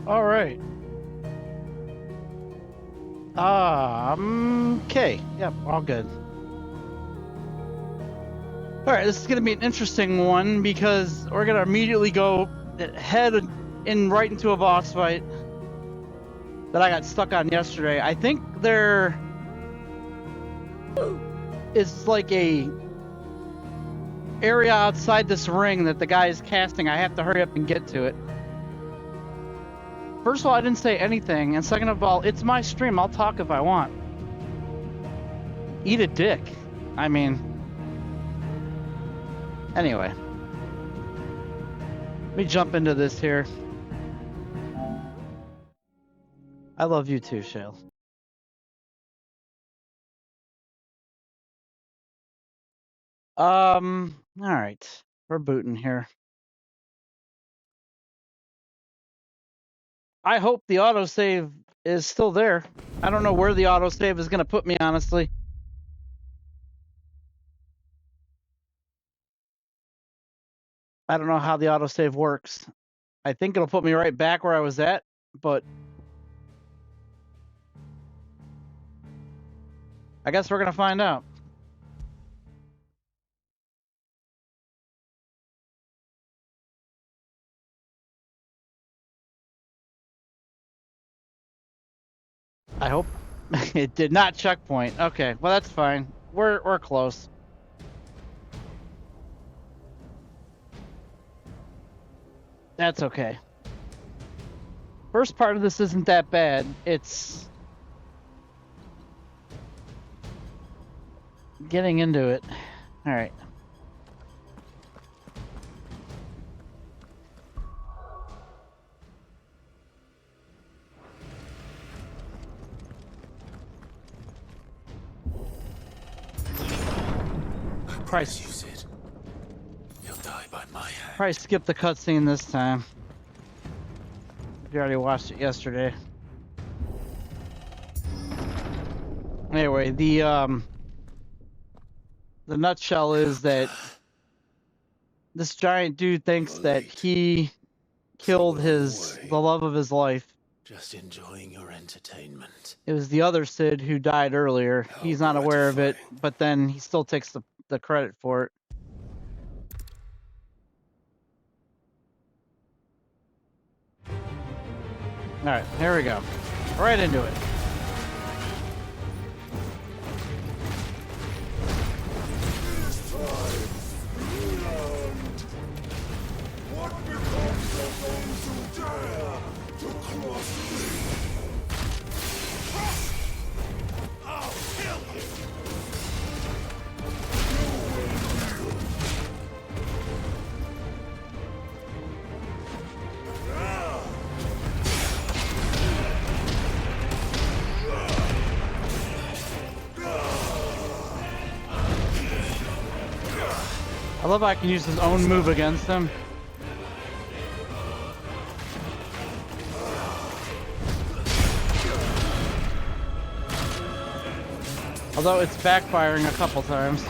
All right. Okay. Yep, all good. All right, this is going to be an interesting one because we're going to immediately go head in right into a boss fight that I got stuck on yesterday. I think there is like a area outside this ring that the guy is casting. I have to hurry up and get to it. First of all, I didn't say anything, and second of all, it's my stream. I'll talk if I want. Eat a dick. I mean, anyway. Let me jump into this here. I love you too, Shale. All right. We're booting here. I hope the autosave is still there. I don't know where the autosave is going to put me, honestly. I don't know how the autosave works. I think it'll put me right back where I was at, but I guess we're going to find out. I hope it did not checkpoint. Okay, well that's fine. We're close. That's okay. First part of this isn't that bad. It's getting into it. All right. Price. Use it. You'll die by my hand. Probably skip the cutscene this time. You already watched it yesterday. Anyway, the nutshell is that this giant dude thinks that he killed the love of his life. Just enjoying your entertainment. It was the other Sid who died earlier. He's not aware of it, but then he still takes the credit for it. All right, here we go. Right into it. What becomes of those who dare to cross me? I'll kill you! I love how I can use his own move against him. Although it's backfiring a couple times.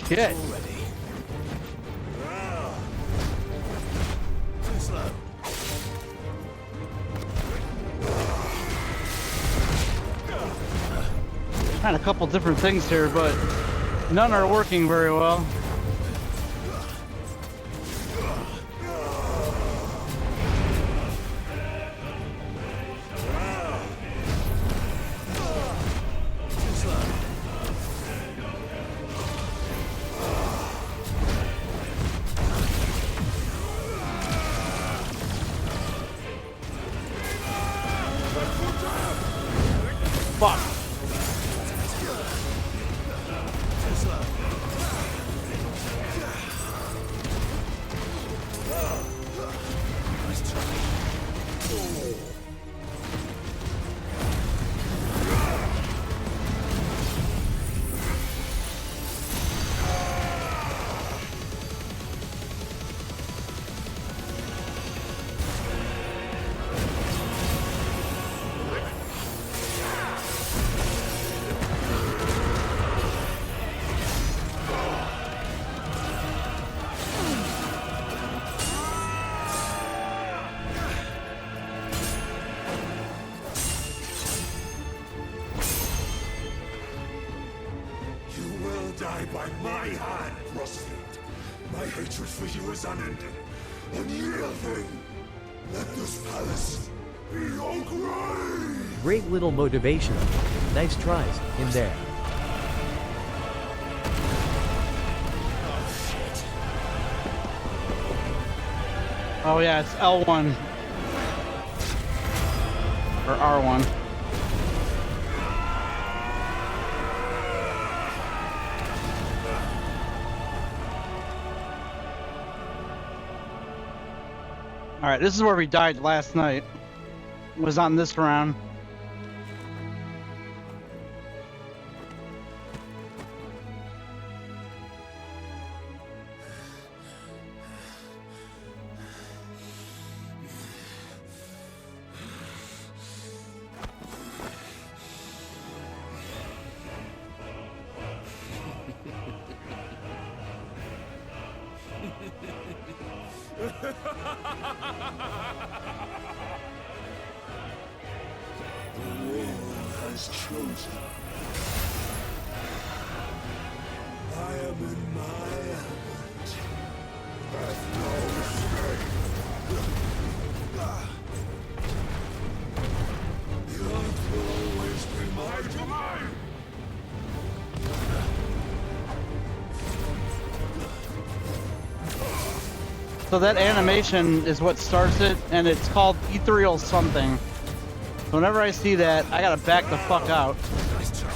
Shit. Already. Too slow. Trying a couple different things here, but none are working very well. Too slow. Fuck. Too slow. Nice try. You will die by my hand, Prostrate. My hatred for you is unending, unyielding. Let this palace be your grave! Great little motivation. Nice tries, in there. Oh yeah, it's L1 or R1. All right, this is where we died last night. Was on this round. The world has chosen. I am in my element. Have no escape. The earth will always be my domain. So that animation is what starts it, and it's called ethereal something. So whenever I see that, I gotta back the fuck out. Nice try.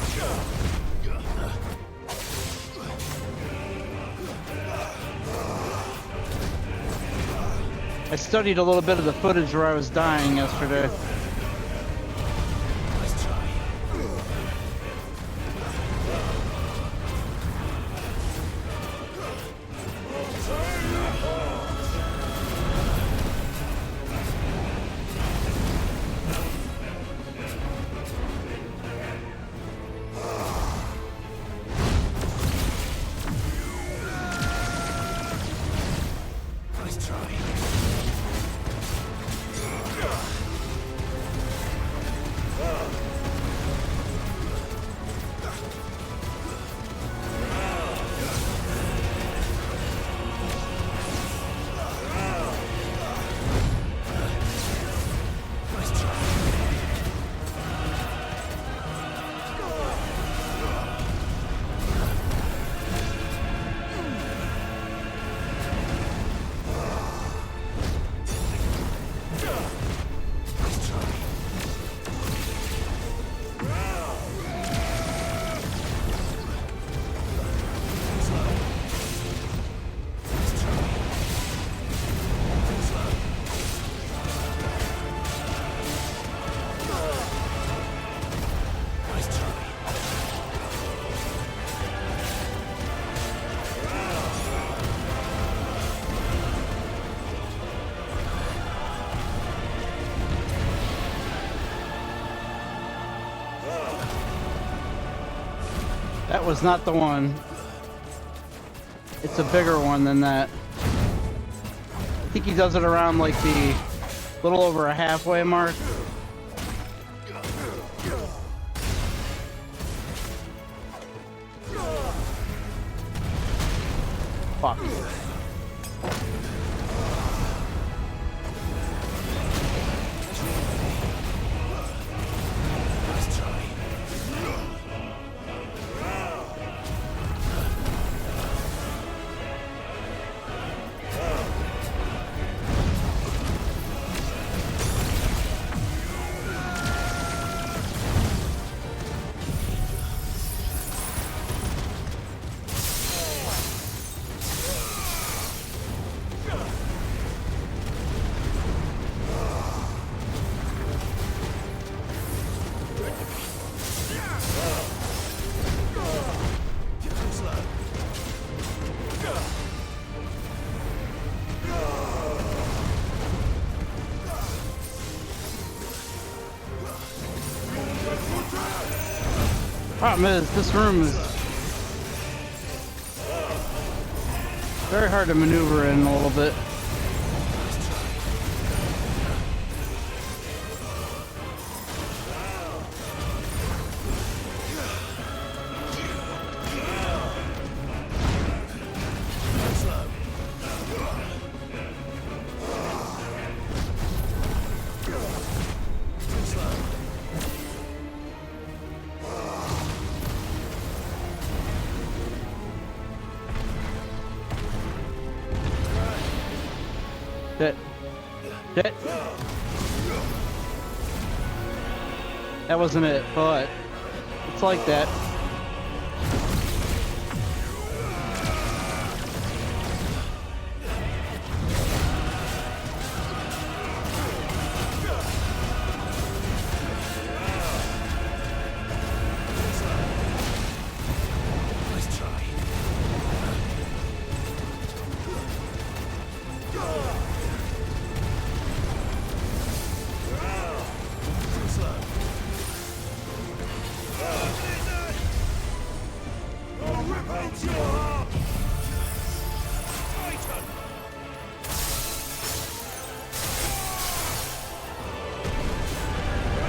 I studied a little bit of the footage where I was dying yesterday. Nice try. Nice try. Nice try. Nice try. Nice try. Nice try. That was not the one. It's a bigger one than that. I think he does it around like the little over a halfway mark. Fuck. Problem is, this room is very hard to maneuver in a little bit. Shit. That wasn't it, but it's like that.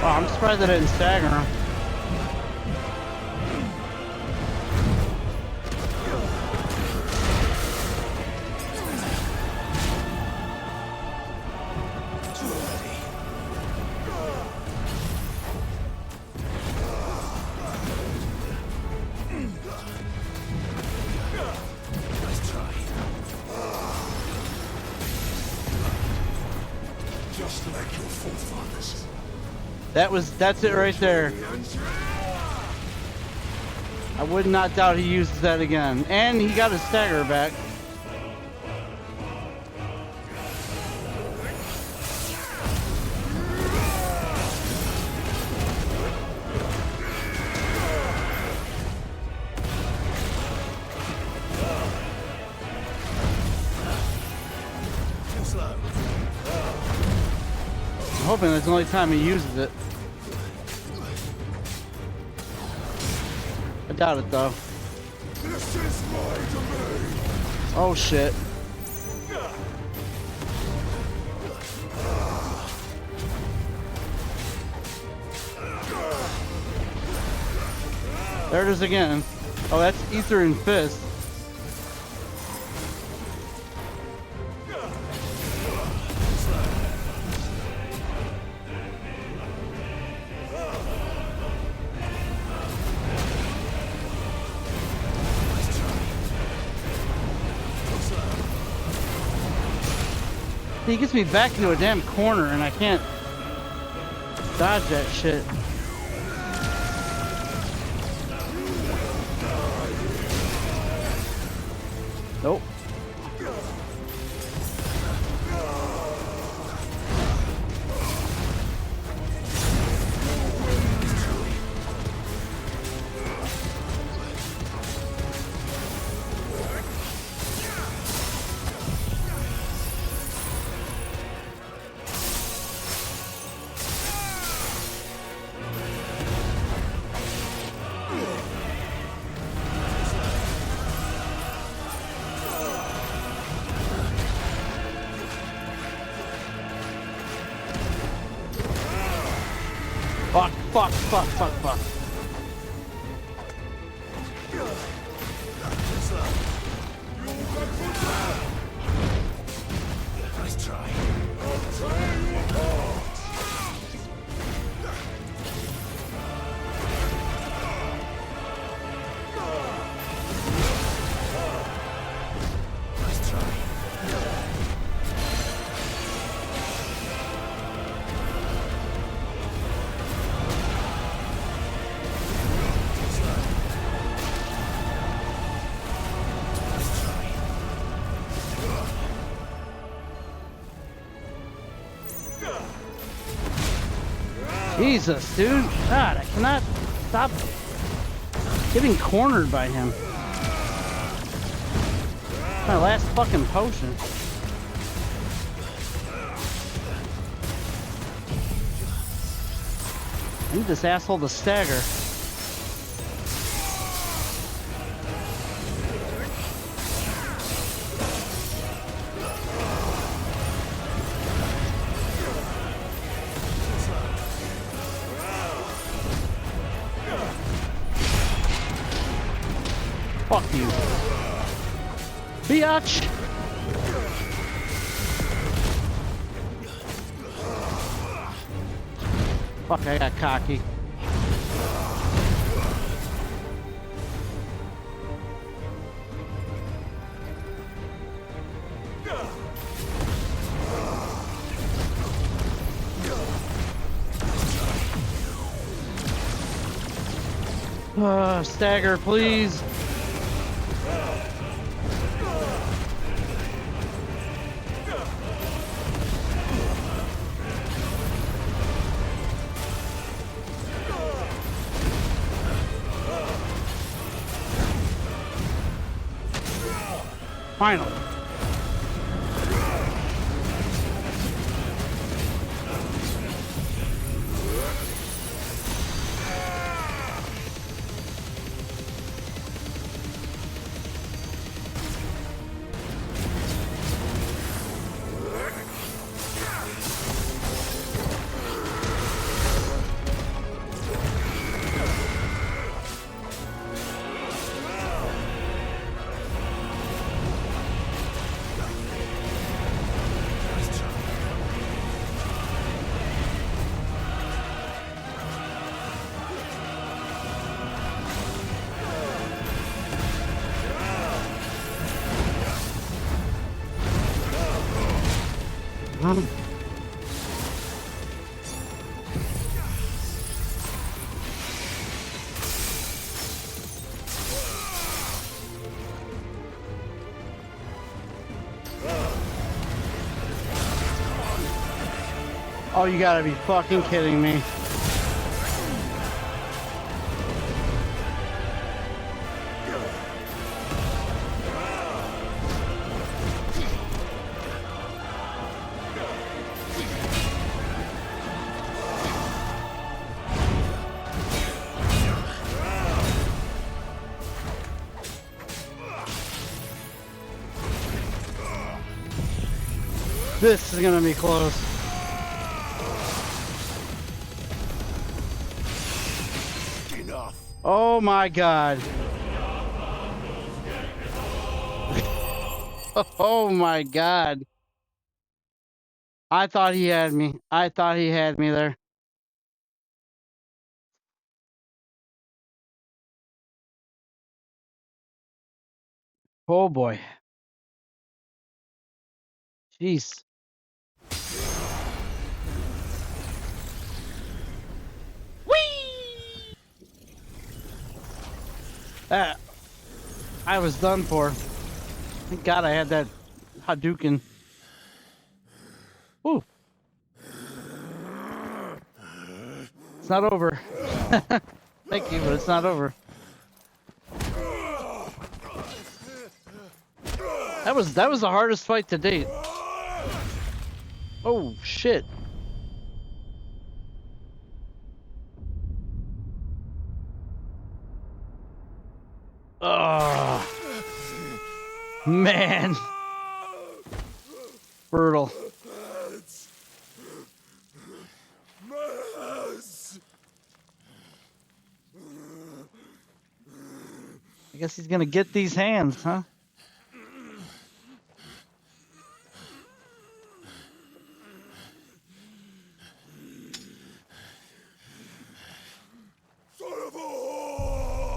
Oh, I'm surprised I didn't stagger him. Just like your forefathers. That's it right there. I would not doubt he uses that again. And he got his stagger back. I'm hoping that's the only time he uses it. I doubt it though. This is my domain. Oh shit. There it is again. Oh, that's Ether and Fist. He gets me back into a damn corner and I can't dodge that shit. Nope. Fuck, fuck, fuck, fuck, fuck. Nice try. Nice try. Jesus, dude. God, I cannot stop getting cornered by him. My last fucking potion. I need this asshole to stagger. Fuck you. Biatch! Fuck, I got cocky. Stagger, please. Finally. Oh, you gotta be fucking kidding me. This is gonna be close. Enough. Oh my god. Oh my god. I thought he had me. I thought he had me there. Oh boy. Jeez. Whee! I was done for. Thank God I had that Hadouken. Ooh. It's not over. Thank you, but it's not over. That was the hardest fight to date. Oh shit. Oh man. Brutal. My house. guess he's gonna get these hands, huh? Son of a whore!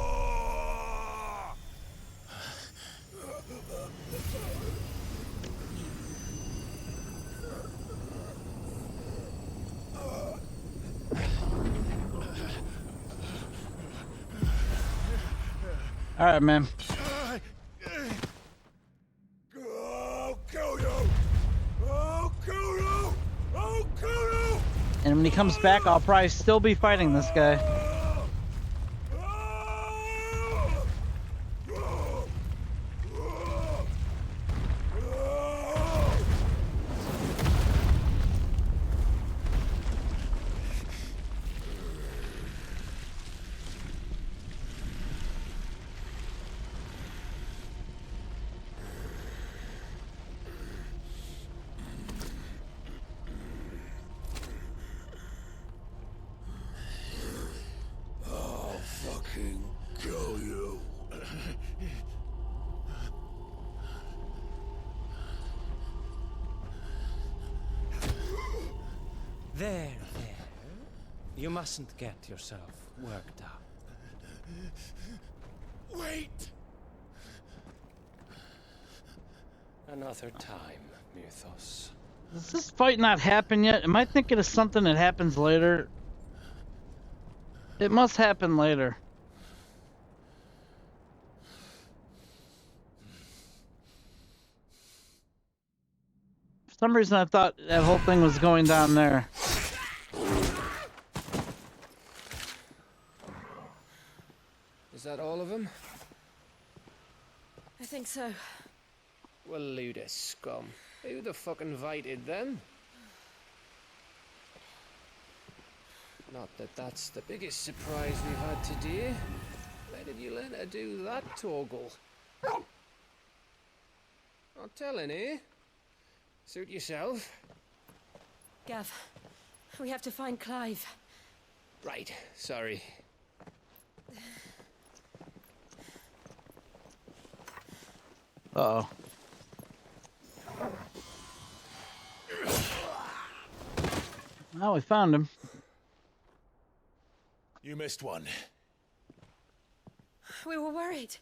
All right, man. I'll kill you! I'll kill you! I'll kill you! And when he comes back, I'll probably still be fighting this guy. I'll fucking kill you. There. You mustn't get yourself worked up. Wait! Another time, Mythos. Does this fight not happen yet? Am I thinking of something that happens later? It must happen later. For some reason, I thought that whole thing was going down there. Is that all of them? I think so. Well, Luda scum. Who the fuck invited them? Not that that's the biggest surprise we've had today. Where did you learn to do that, Torgal? Not telling, eh? Suit yourself. Gav, we have to find Clive. Right, sorry. Uh-oh. Well, we found him. You missed one. We were worried.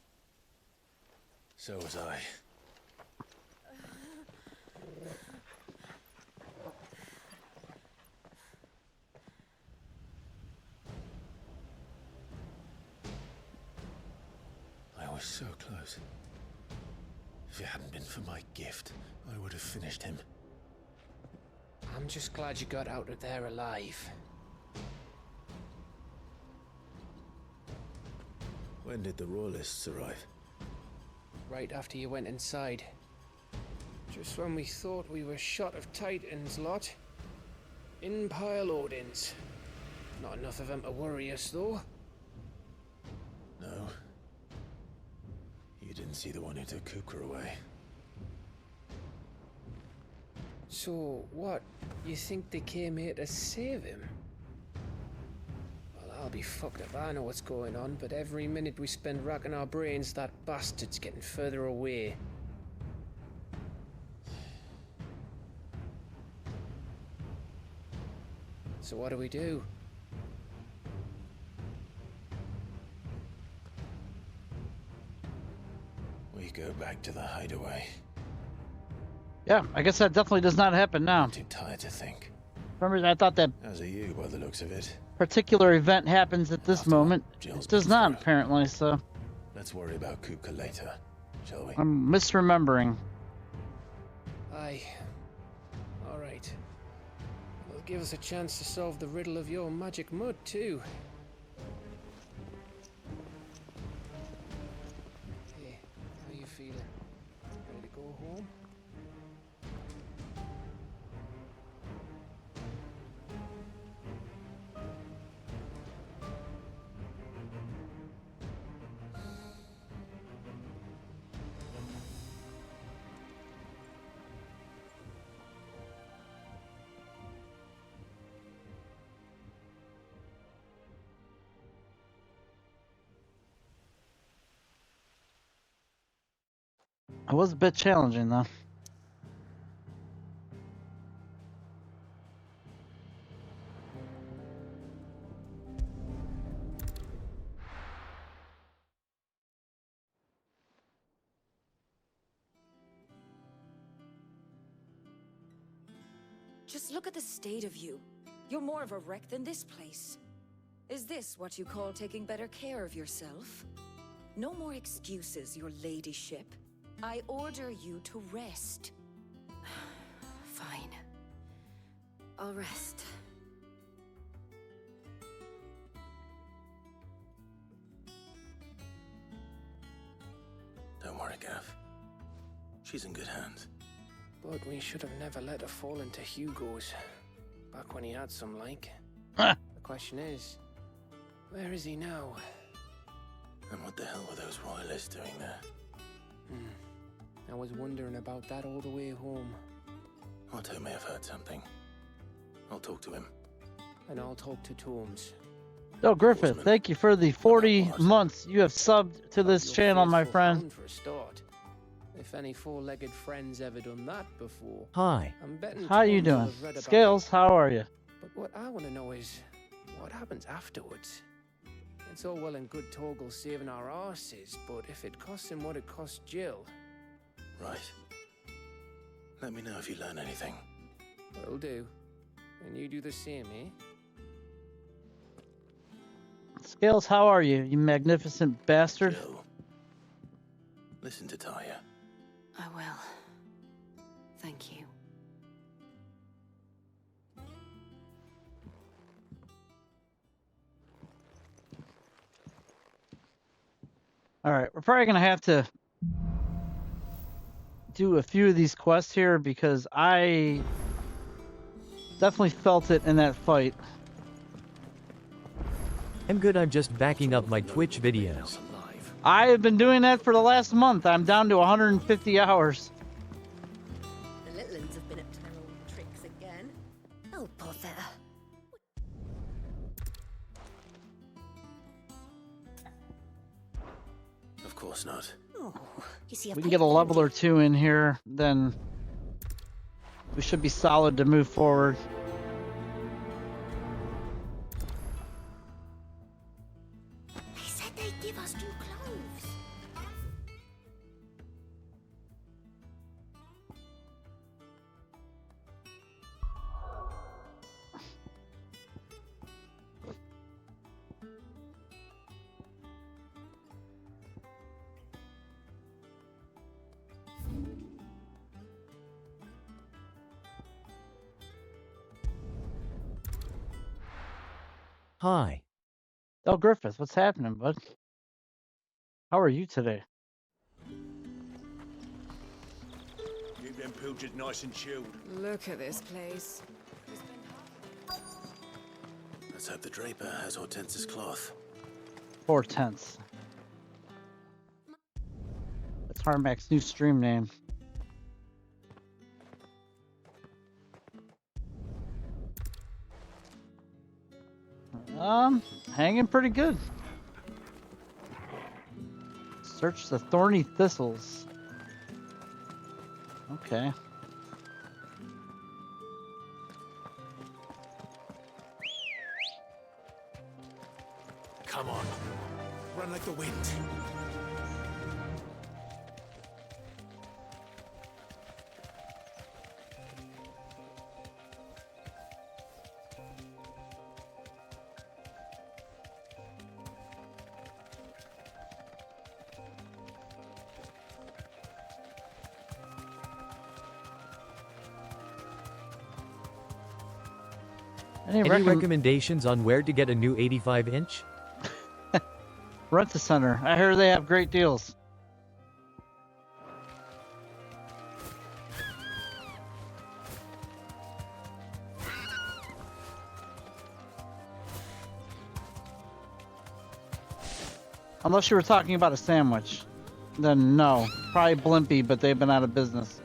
So was I. I was so close. If it hadn't been for my gift, I would have finished him. I'm just glad you got out of there alive. When did the Royalists arrive? Right after you went inside. Just when we thought we were shot of Titans lot. In pile Odins. Not enough of them to worry us though. No. You didn't see the one who took Kukra away. So what? You think they came here to save him? Well, I'll be fucked if I know what's going on, but every minute we spend racking our brains, that bastard's getting further away. So what do we do? We go back to the hideaway. Yeah, I guess that definitely does not happen now. I'm too tired to think. Remember, I thought that As are you, by the looks of it. particular event happens at this After all, moment. Jill's It does been not, through. apparently, so Let's worry about Kupka later, shall we? I'm misremembering. Aye. Alright. It'll give us a chance to solve the riddle of your magic mud, too. Hey, how you feeling? Ready to go home? It was a bit challenging though. Just look at the state of you. You're more of a wreck than this place. Is this what you call taking better care of yourself? No more excuses, your ladyship. I order you to rest. Fine. I'll rest. Don't worry, Gav. She's in good hands. But we should have never let her fall into Hugo's. Back when he had some like. Huh. The question is, where is he now? And what the hell were those royalists doing there? I was wondering about that all the way home. Otto may have heard something. I'll talk to him. And I'll talk to Tomes. Oh, Griffith, thank you for the 40 months you have subbed to this Your channel, my faithful friend. hound for a start. If any four-legged friend's ever done that before, Hi. I'm betting How you Tomes will doing? have read about Scales, it. how are you? But what I want to know is, what happens afterwards? It's all well and good Torgal saving our arses, but if it costs him what it cost Jill, Right. Let me know if you learn anything. will do. And you do the same, eh? Scales, how are you, you magnificent bastard? Jill, listen to Taya. I will. Thank you. Alright, we're probably going to have to do a few of these quests here because I definitely felt it in that fight. I'm good on just backing up my Twitch videos. Alive. I have been doing that for the last month. I'm down to 150 hours. The little ones have been up to their old tricks again. Oh, bother. Of course not. Oh, you see, We can get a level or two in here, then we should be solid to move forward. They said they'd give us new clothes. Hi. Oh, Griffith, what's happening, bud? How are you today? Keep them pilgers nice and chilled. Look at this place. Let's hope the Draper has Hortense's cloth. 4/10. That's Harmac's new stream name. Hanging pretty good. Search the thorny thistles. Okay. Come on. Run like the wind. Any Any recommendations on where to get a new 85-inch? Rent-a-Center. I hear they have great deals. Unless you were talking about a sandwich. Then no. Probably Blimpie, but they've been out of business.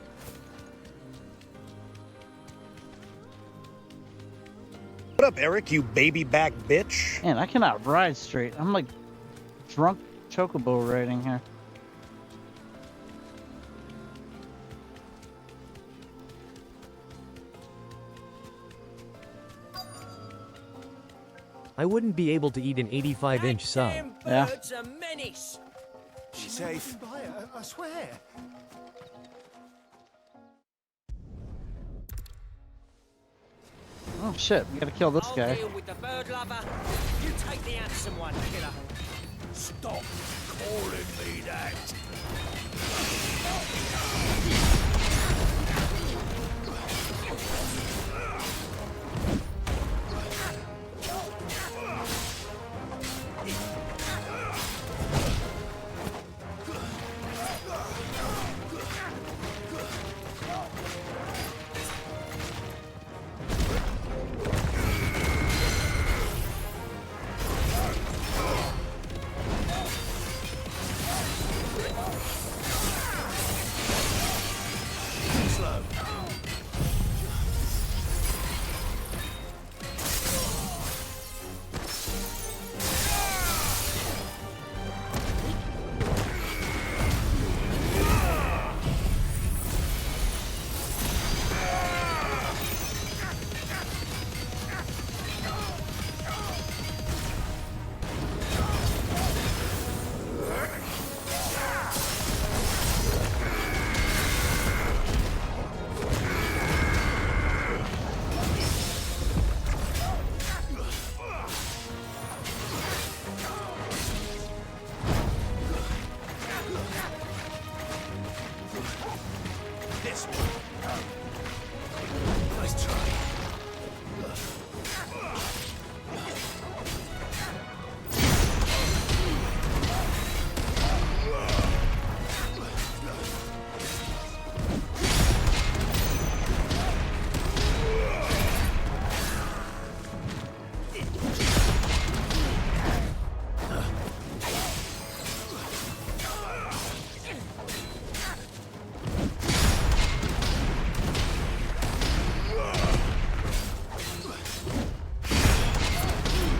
What up, Eric, you baby back bitch? Man, I cannot ride straight. I'm like drunk chocobo riding here. I wouldn't be able to eat an 85-inch sub. Yeah. Bird's a menace. She's safe. I swear. Oh shit, we gotta kill this I'll guy. deal with the bird lover. You take the handsome one, killer. Stop calling me that.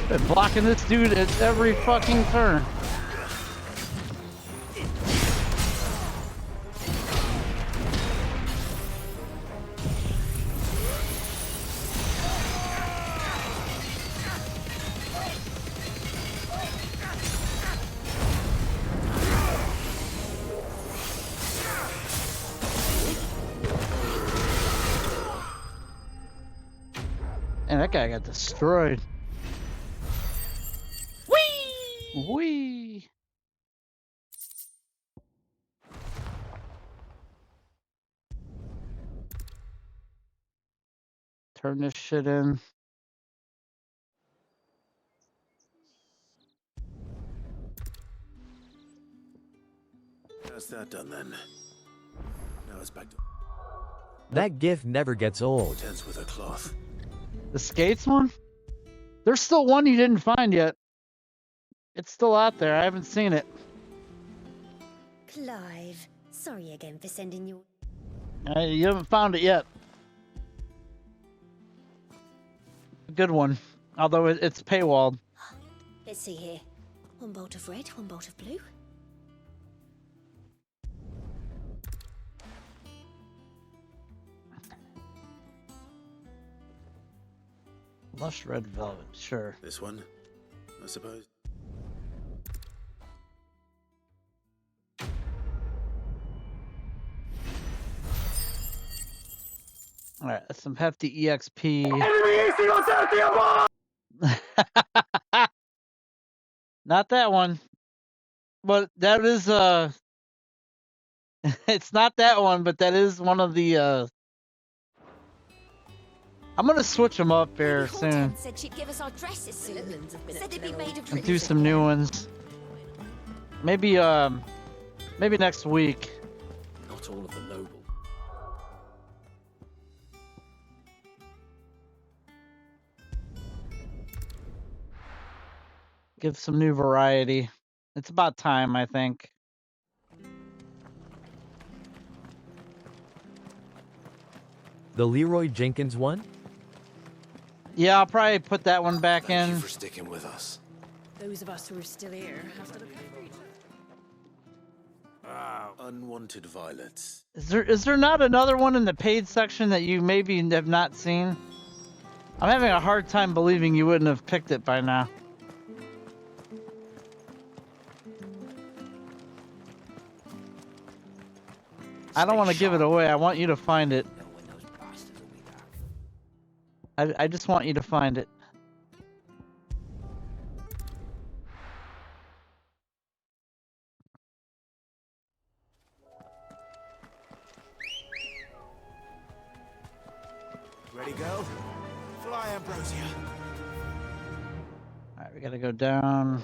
Been blocking this dude at every fucking turn. And that guy got destroyed. Whee! Turn this shit in. That's that done then. Now it's back to That gif never gets old. tense with a cloth. The skates one? There's still one you didn't find yet. It's still out there. I haven't seen it. Clive, sorry again for sending you. You haven't found it yet. A good one. Although it's paywalled. Let's see here. One bolt of red, one bolt of blue. Lush red velvet, sure. This one, I suppose. Alright, that's some hefty EXP. Not that one. But that is it's not that one, but that is one of the I'm gonna switch them up here soon Said she'd give us our dresses soon. Said they'd be made of and do some new ones. Maybe maybe next week. Not all of the noble. Give some new variety. It's about time, I think. The Leroy Jenkins one? Yeah, I'll probably put that one back Thank you in. for sticking with us. Those of us who are still here have to look after each other. Unwanted violets. Is there not another one in the paid section that you maybe have not seen? I'm having a hard time believing you wouldn't have picked it by now. I don't want to give it away. I want you to find it. I just want you to find it. Ready, go? Fly, Ambrosia. Alright, we gotta go down.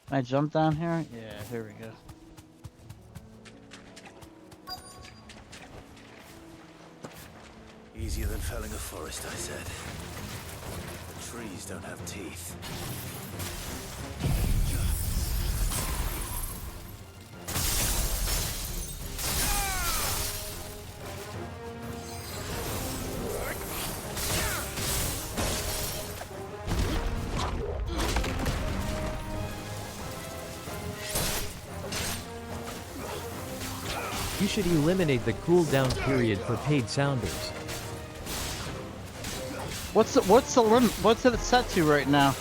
Can I jump down here? Yeah, here we go. Easier than felling a forest, I said. The trees don't have teeth. You should eliminate the cooldown period for paid sounders. What's the limit? What's it set to right now?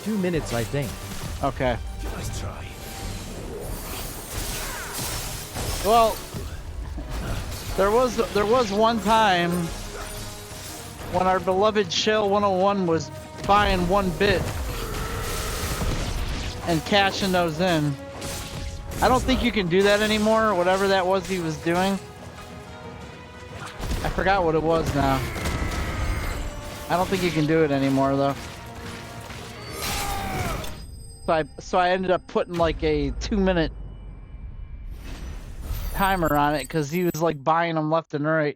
Two minutes, I think. Okay. Nice try. Well, there was one time when our beloved Shell 101 was buying 1 bit and cashing those in. I don't think you can do that anymore, whatever that was he was doing. I forgot what it was now. I don't think you can do it anymore though. So I ended up putting like a 2-minute timer on it because he was like buying them left and right.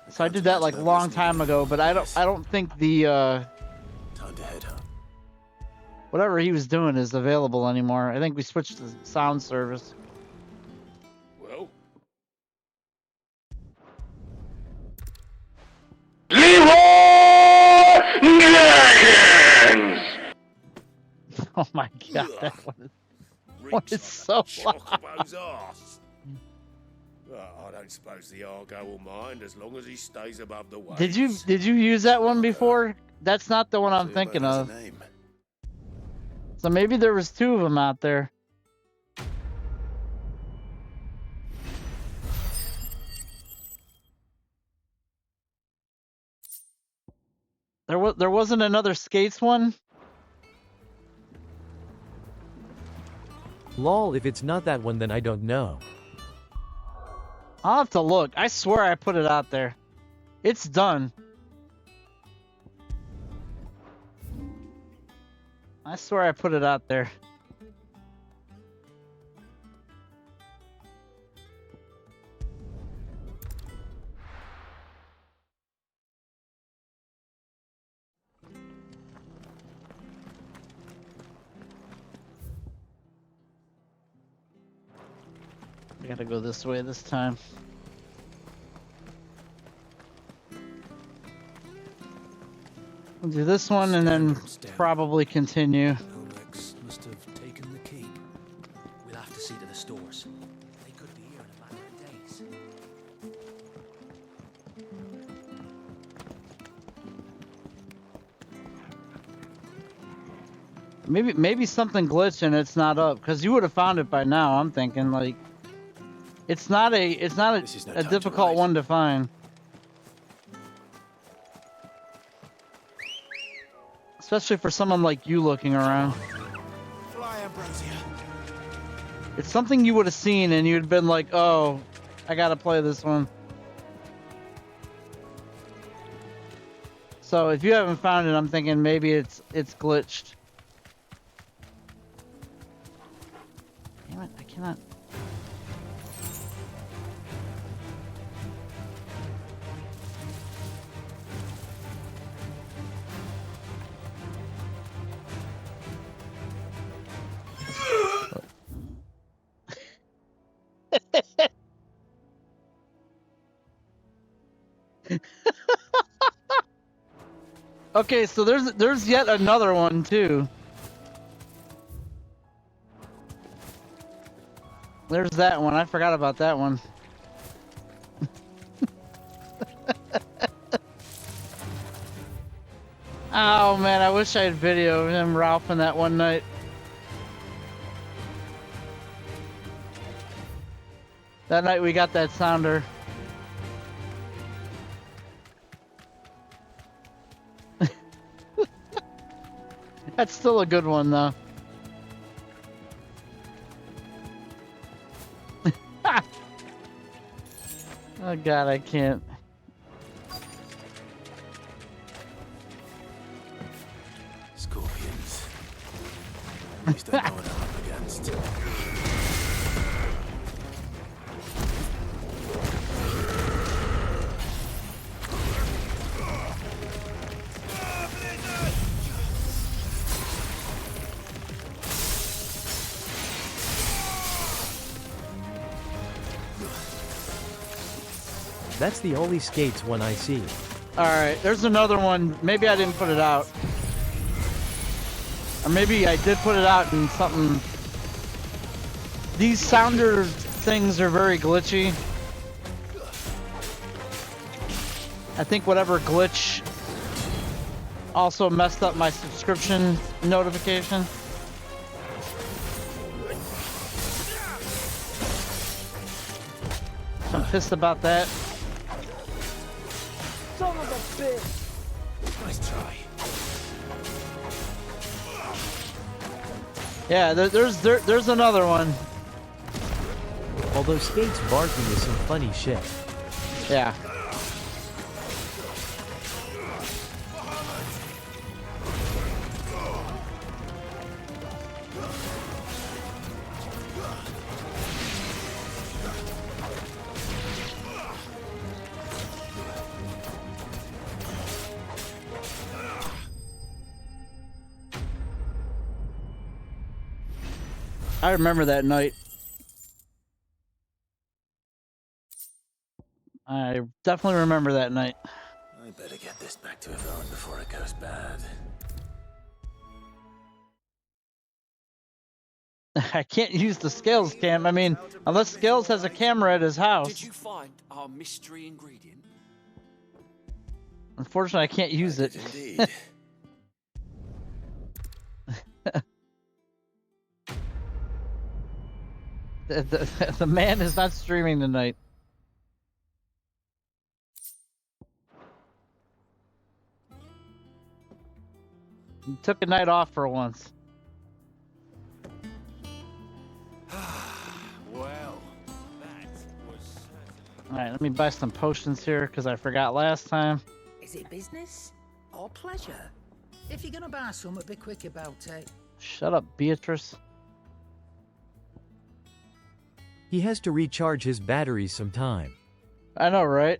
So I did that like a long time ago, but I don't think the Time to head home. whatever he was doing is available anymore. I think we switched to sound service. Well, Oh my god, that one is, what is so loud. Chocobo's arse. I don't suppose the Argo will mind as long as he stays above the waves. Did you use that one before? That's not the one I'm Clearly thinking has a of. name. So maybe there was 2 of them out there. There wasn't another Skates one? Lol, if it's not that one, then I don't know. I'll have to look. I swear I put it out there. It's done. I swear I put it out there. I gotta go this way this time. We'll do this one and then probably continue. Olex must have taken the key. We'll have to see to the stores. They could be here in a matter of days. Maybe something glitched and it's not up because you would have found it by now. I'm thinking like it's not a This is no time to difficult write. one to find. Especially for someone like you looking around. Fly, Ambrosia. It's something you would have seen and you'd been like, oh, I gotta play this one. So if you haven't found it, I'm thinking maybe it's glitched. Damn it, I cannot. Okay, so there's yet another one too. There's that one. I forgot about that one. Oh man, I wish I had video of him Ralphing that one night. That night we got that sounder. That's still a good one though. Oh god, I can't. Scorpions. At least I know what I'm up against. That's the only skates one I see. Alright, there's another one. Maybe I didn't put it out. Or maybe I did put it out in something. These sounder things are very glitchy. I think whatever glitch also messed up my subscription notification. I'm pissed about that. Son of a bitch! Nice try. Yeah, there's another one. Although skates barking is some funny shit. Yeah. I remember that night. I definitely remember that night. I better get this back to Yvonne before it goes bad. I can't use the Scales cam. I mean, unless Scales has a camera at his house. Did you find our mystery ingredient? Unfortunately, I can't use it. Indeed. The man is not streaming tonight. He took a night off for once. Well, that was... Alright, let me buy some potions here because I forgot last time. Is it business or pleasure? If you're gonna buy some, be quick about it. Shut up, Beatrice. He has to recharge his batteries sometime. I know, right?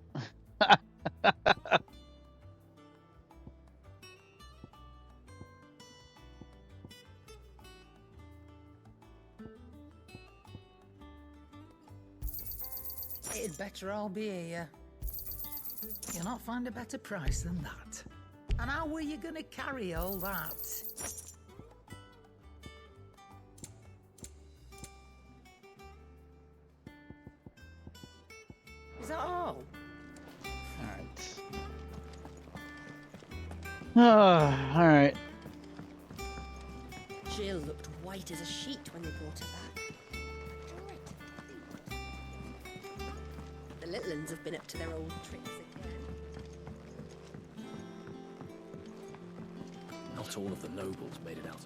It'd better all be here. You'll not find a better price than that. And how were you gonna carry all that? Is that all? Alright. Jill looked white as a sheet when they brought her back. The little ones have been up to their old tricks again. Not all of the nobles made it out.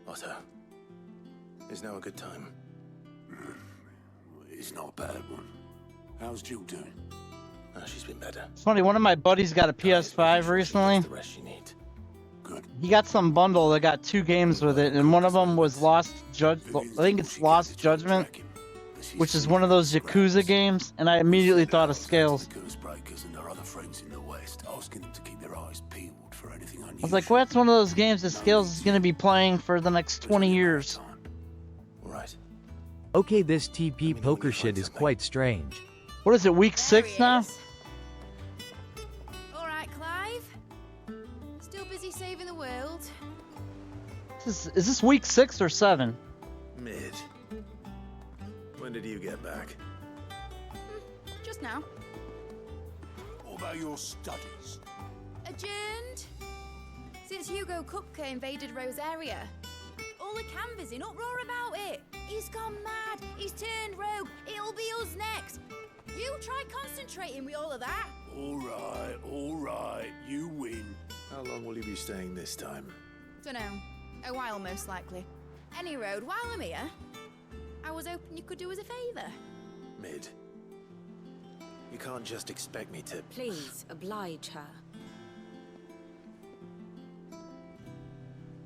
Otto, is now a good time? It's not a bad one. How's Jill doing? Oh, she's been better. It's funny, one of my buddies got a PS5 recently. The rest you need. Good. He got some bundle that got 2 games with it, and one of them was Lost Judgment, which is one of those Yakuza games, and I immediately thought of Scales. Breakers and their other friends in the West, asking them to keep their eyes peeled for anything unusual. I was like, well, that's one of those games that Scales is going to be playing for the next 20 years. Right. Okay, this TP poker shit is quite strange. What is it, week 6 now? All right, Clyde. Is this week 6 or 7? Mid. When did you get back? Just now. What about your studies? Adjourned. Since Hugo Kupka invaded Rosaria. All the canvassing in uproar about it. He's gone mad. He's turned rogue. It'll be us next. You try concentrating with all of that. All right, you win. How long will you be staying this time? Dunno. A while, most likely. Any road, while I'm here, I was hoping you could do us a favour. Mid. You can't just expect me to... Please, oblige her.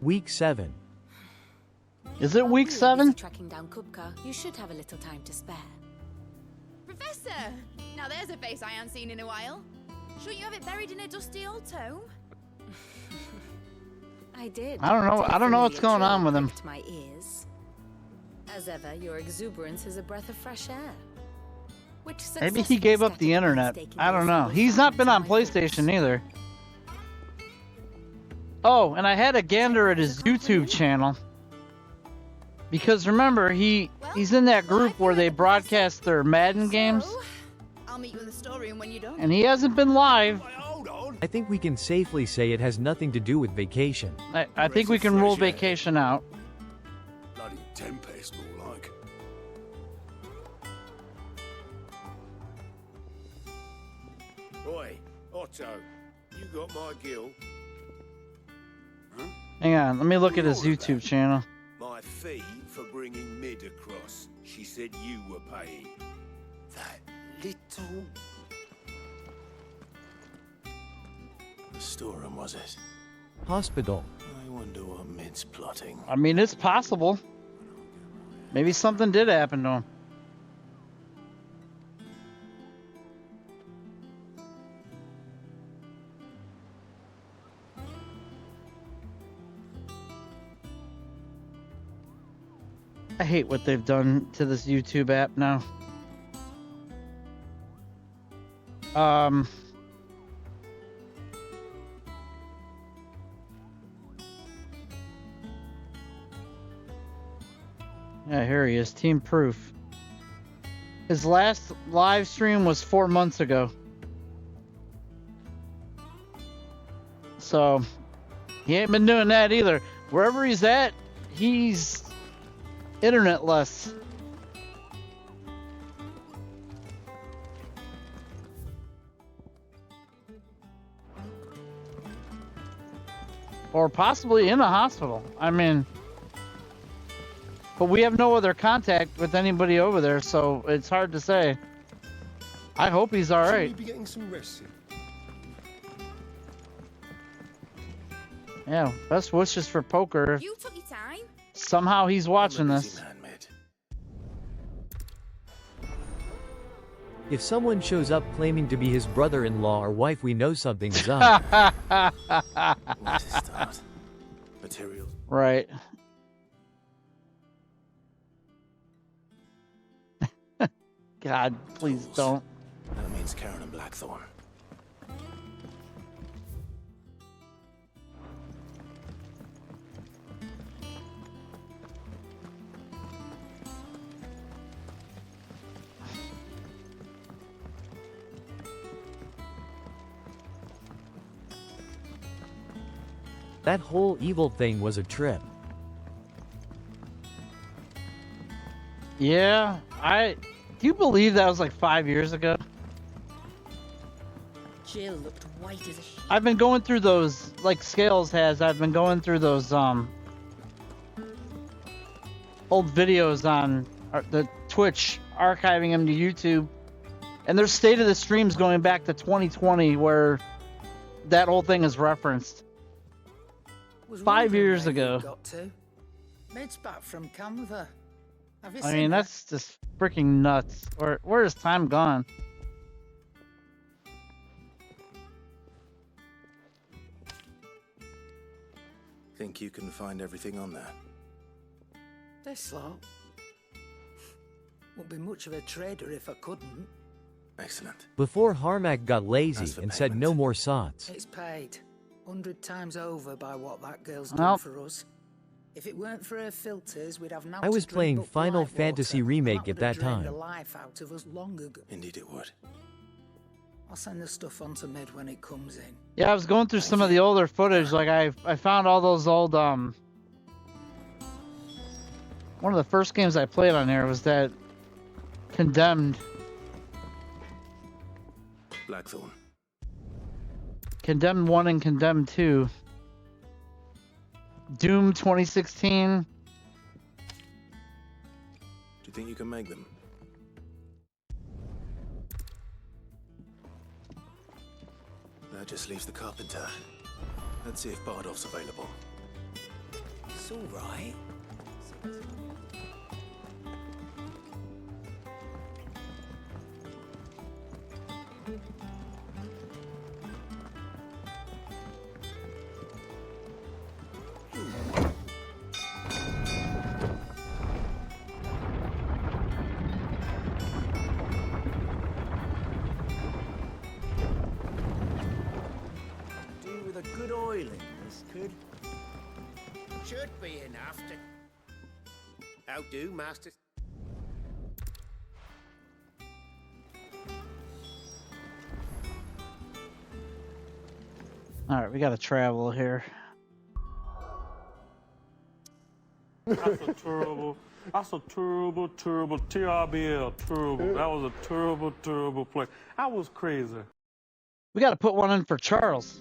Week 7. Is it week 7? Tracking down Kupka, you should have a little time to spare. Professor! Now there's a face I haven't seen in a while. Shouldn't you have it buried in a dusty old tome? I did. I don't know what's going on with him. My ears. As ever, your exuberance is a breath of fresh air. Which Maybe he gave up the internet. I don't know. He's not been on PlayStation either. Oh, and I had a gander at his YouTube channel. Because remember, he's in that group where they broadcast their Madden games. I'll meet you in the storeroom when you're done. And he hasn't been live. I think we can safely say it has nothing to do with vacation. I think we can rule vacation out. Bloody tempest, more like. Oi, Otto, you got my gill? Huh? Hang on, let me look at his YouTube channel. My fee for bringing Mid across. She said you were paying. That little... The storeroom, was it? Hospital. I wonder what Mid's plotting. I mean, it's possible. Maybe something did happen to him. I hate what they've done to this YouTube app now. Yeah, here he is, Team Proof. His last live stream was 4 months ago. So, he ain't been doing that either. Wherever he's at, he's internetless. Or possibly in a hospital. I mean... But we have no other contact with anybody over there, so it's hard to say. I hope he's all right. Should we be getting some rest? Yeah, best wishes for poker. You took your time. Somehow he's watching this. If someone shows up claiming to be his brother-in-law or wife, we know something's up. What is that? Materials. Right. God, please don't. That means Karen and Blackthorn. That whole evil thing was a trip. Yeah, do you believe that was like 5 years ago? Jill looked white as a sheet. I've been going through those, like Scales has, I've been going through those, old videos on the Twitch, archiving them to YouTube. And there's state of the streams going back to 2020 where that whole thing is referenced. 5 years ago. Got to. Mid's back from Canva. Have you I seen mean, that? that's just freaking nuts. Where is time gone? Think you can find everything on there? This lot. Wouldn't be much of a trader if I couldn't. Excellent. Before Harmac got lazy and said no more sots. It's paid 100 times over by what that girl's Well. done for us. If it weren't for her filters, we'd have now. I was playing Final Fantasy Remake at that time. The life out of us long ago. Indeed it would. I'll send the stuff on to Mid when it comes in. Yeah, I was going through some of the older footage. Like I found all those old one of the first games I played on here was that Condemned. Blackthorn. Condemned 1 and Condemned 2. Doom 2016. Do you think you can make them? That just leaves the carpenter. Let's see if Bardolph's available. It's all right. Do with a good oiling, this could. Should be enough to... How do, Master? All right, we got to travel here. That's a terrible TRBL, terrible. That was a terrible play. I was crazy. We got to put one in for Charles.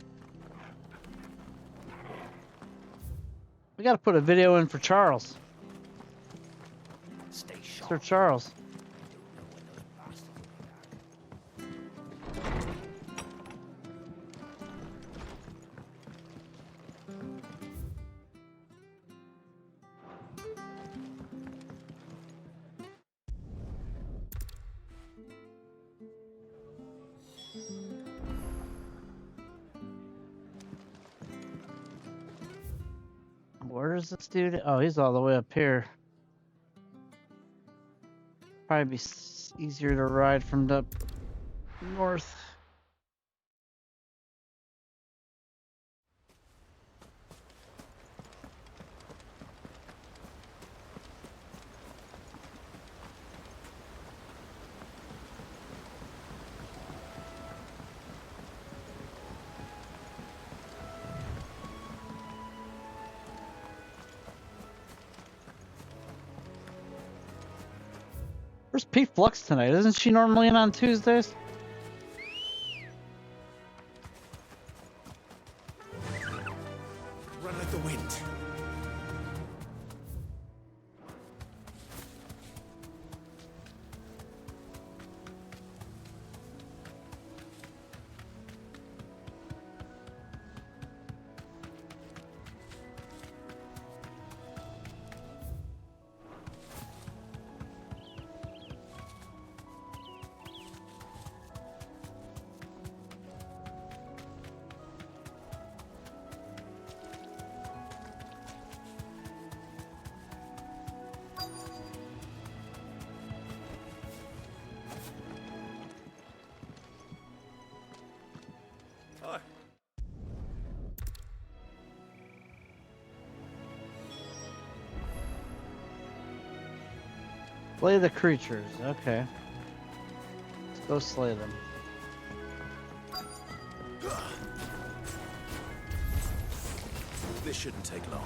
We got to put a video in for Charles. Stay sharp. Sir Charles. Where is this dude? Oh, he's all the way up here. Probably be easier to ride from the north. Where's P Flux tonight? Isn't she normally in on Tuesdays? Run like the wind. Slay the creatures. Okay. Let's go slay them. This shouldn't take long.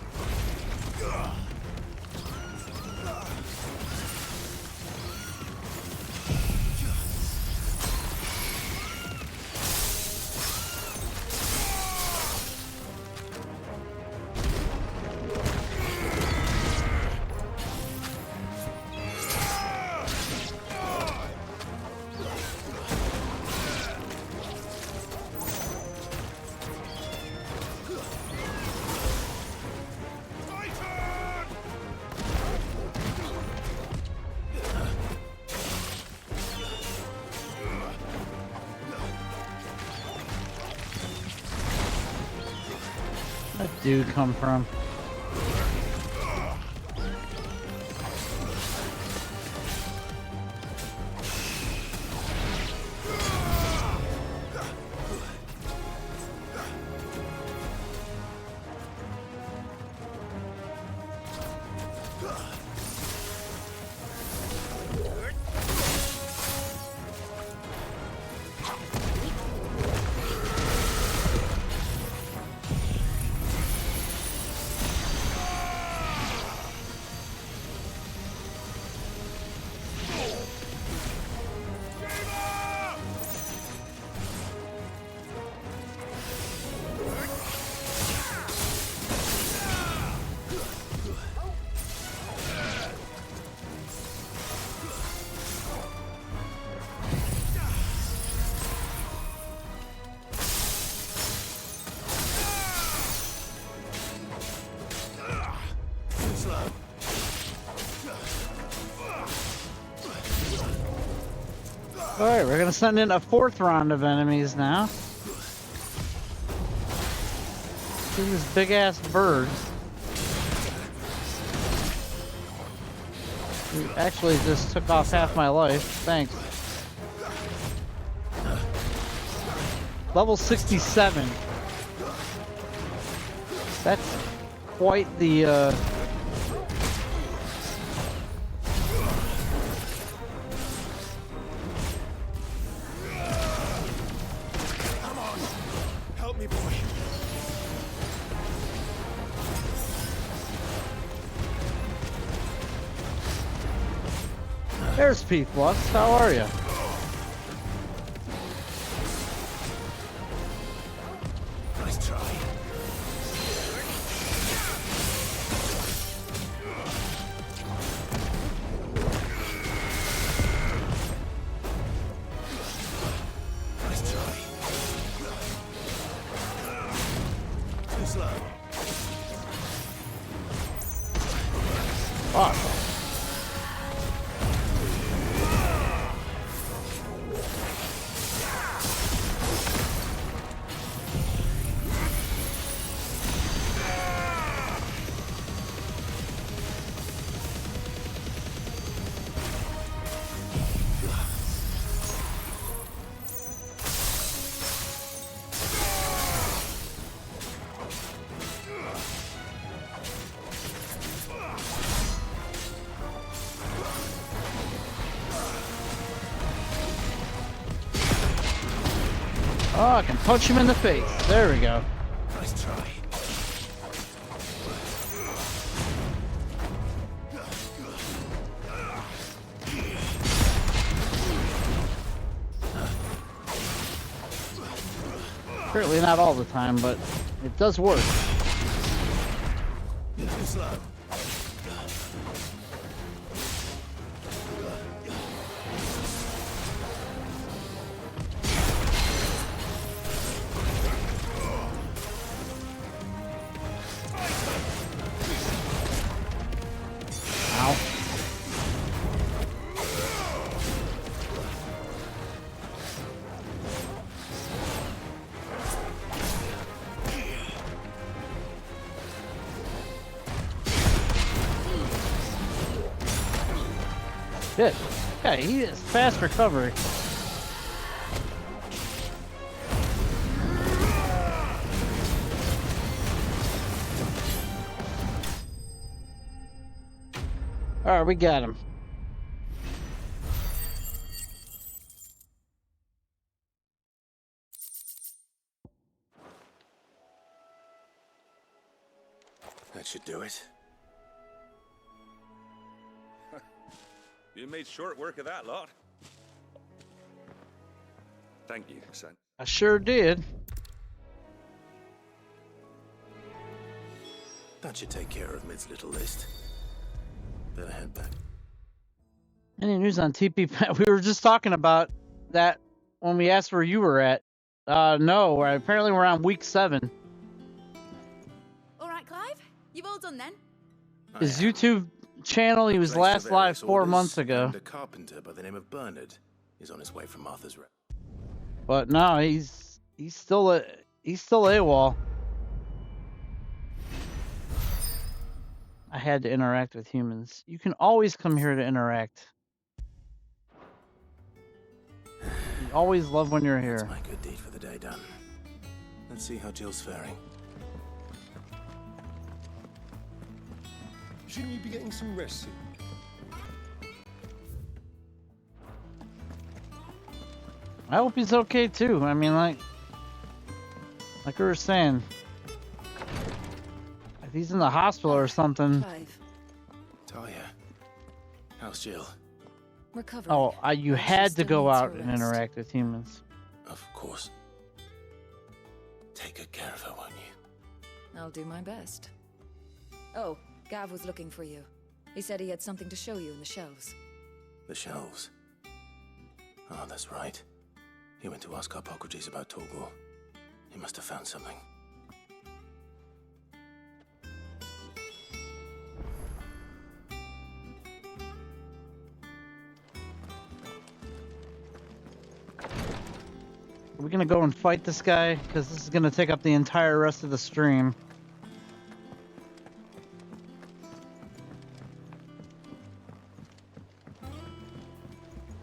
Where'd that dude come from? Alright, we're gonna send in a 4th round of enemies now. See this big ass bird. He actually just took off half my life. Thanks. Level 67. That's quite the Come on. Help me, boy. There's P-Flux. How are you? Nice try. Nice try. Too slow. Fuck. Oh, I can punch him in the face. There we go. Nice try. Certainly not all the time, but it does work. Too slow. Ow. Shit. Yeah, he is fast recovery. Alright, we got him. That should do it. You made short work of that lot. Thank you, son. I sure did. That should take care of Mid's little list. Better head back. Any news on TP? We were just talking about that when we asked where you were at. No, apparently we're on week 7. All right, Clive, you've all done then. His YouTube channel, he was last live 4 months ago. And a carpenter by the name of Bernard is on his way from Arthur's Rest. But no, he's still AWOL. I had to interact with humans. You can always come here to interact. You always love when you're here. That's my good deed for the day done. Let's see how Jill's faring. Shouldn't you be getting some rest soon? I hope he's okay too. I mean, like we were saying, if he's in the hospital or something. Talia, how's Jill? Recovery. Oh, you had to go out and interact with humans. Of course. Take good care of her, won't you? I'll do my best. Oh, Gav was looking for you. He said he had something to show you in the shelves. The shelves. Oh, that's right. He went to ask Hippocrates about Torgor. He must have found something. Are we gonna go and fight this guy? Because this is gonna take up the entire rest of the stream.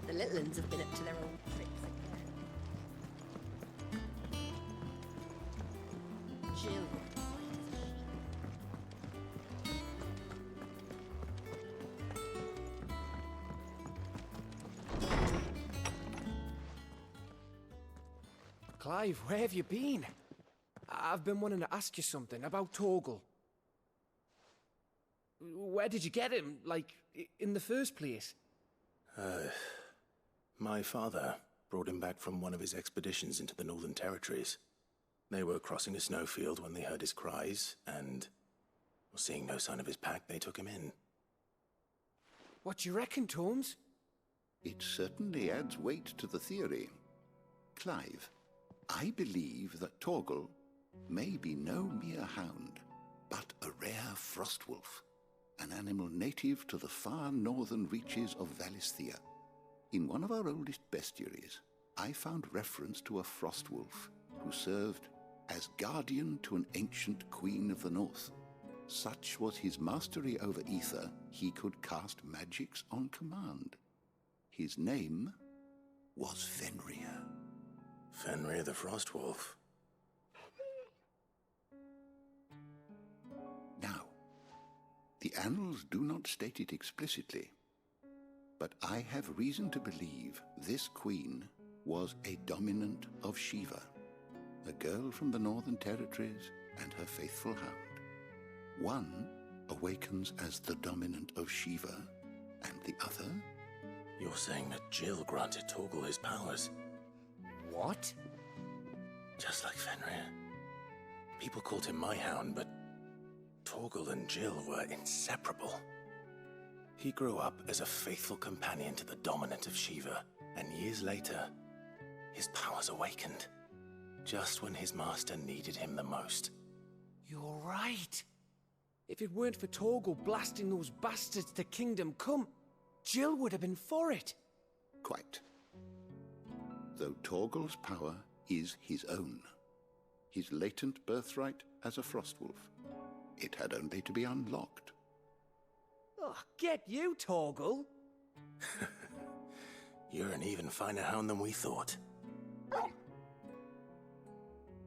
The little ones have been up to their old tricks again. Jill. Clive, where have you been? I've been wanting to ask you something about Torgal. Where did you get him, like, in the first place? My father brought him back from one of his expeditions into the Northern Territories. They were crossing a snowfield when they heard his cries, and seeing no sign of his pack, they took him in. What do you reckon, Torms? It certainly adds weight to the theory. Clive, I believe that Torgal may be no mere hound, but a rare frostwolf, an animal native to the far northern reaches of Valisthea. In one of our oldest bestiaries, I found reference to a frostwolf who served as guardian to an ancient queen of the north. Such was his mastery over ether, he could cast magics on command. His name was Fenrir. Fenrir the Frostwolf. Now, the annals do not state it explicitly, but I have reason to believe this queen was a dominant of Shiva, a girl from the Northern Territories and her faithful hound. One awakens as the dominant of Shiva, and the other... You're saying that Jill granted Torgal his powers? What? Just like Fenrir. People called him my hound, but Torgal and Jill were inseparable. He grew up as a faithful companion to the dominant of Shiva, and years later, his powers awakened, just when his master needed him the most. You're right. If it weren't for Torgal blasting those bastards to Kingdom Come, Jill would have been for it. Quite. Though Torgal's power is his own, his latent birthright as a Frostwolf, it had only to be unlocked. Oh, get you, Torgal! You're an even finer hound than we thought.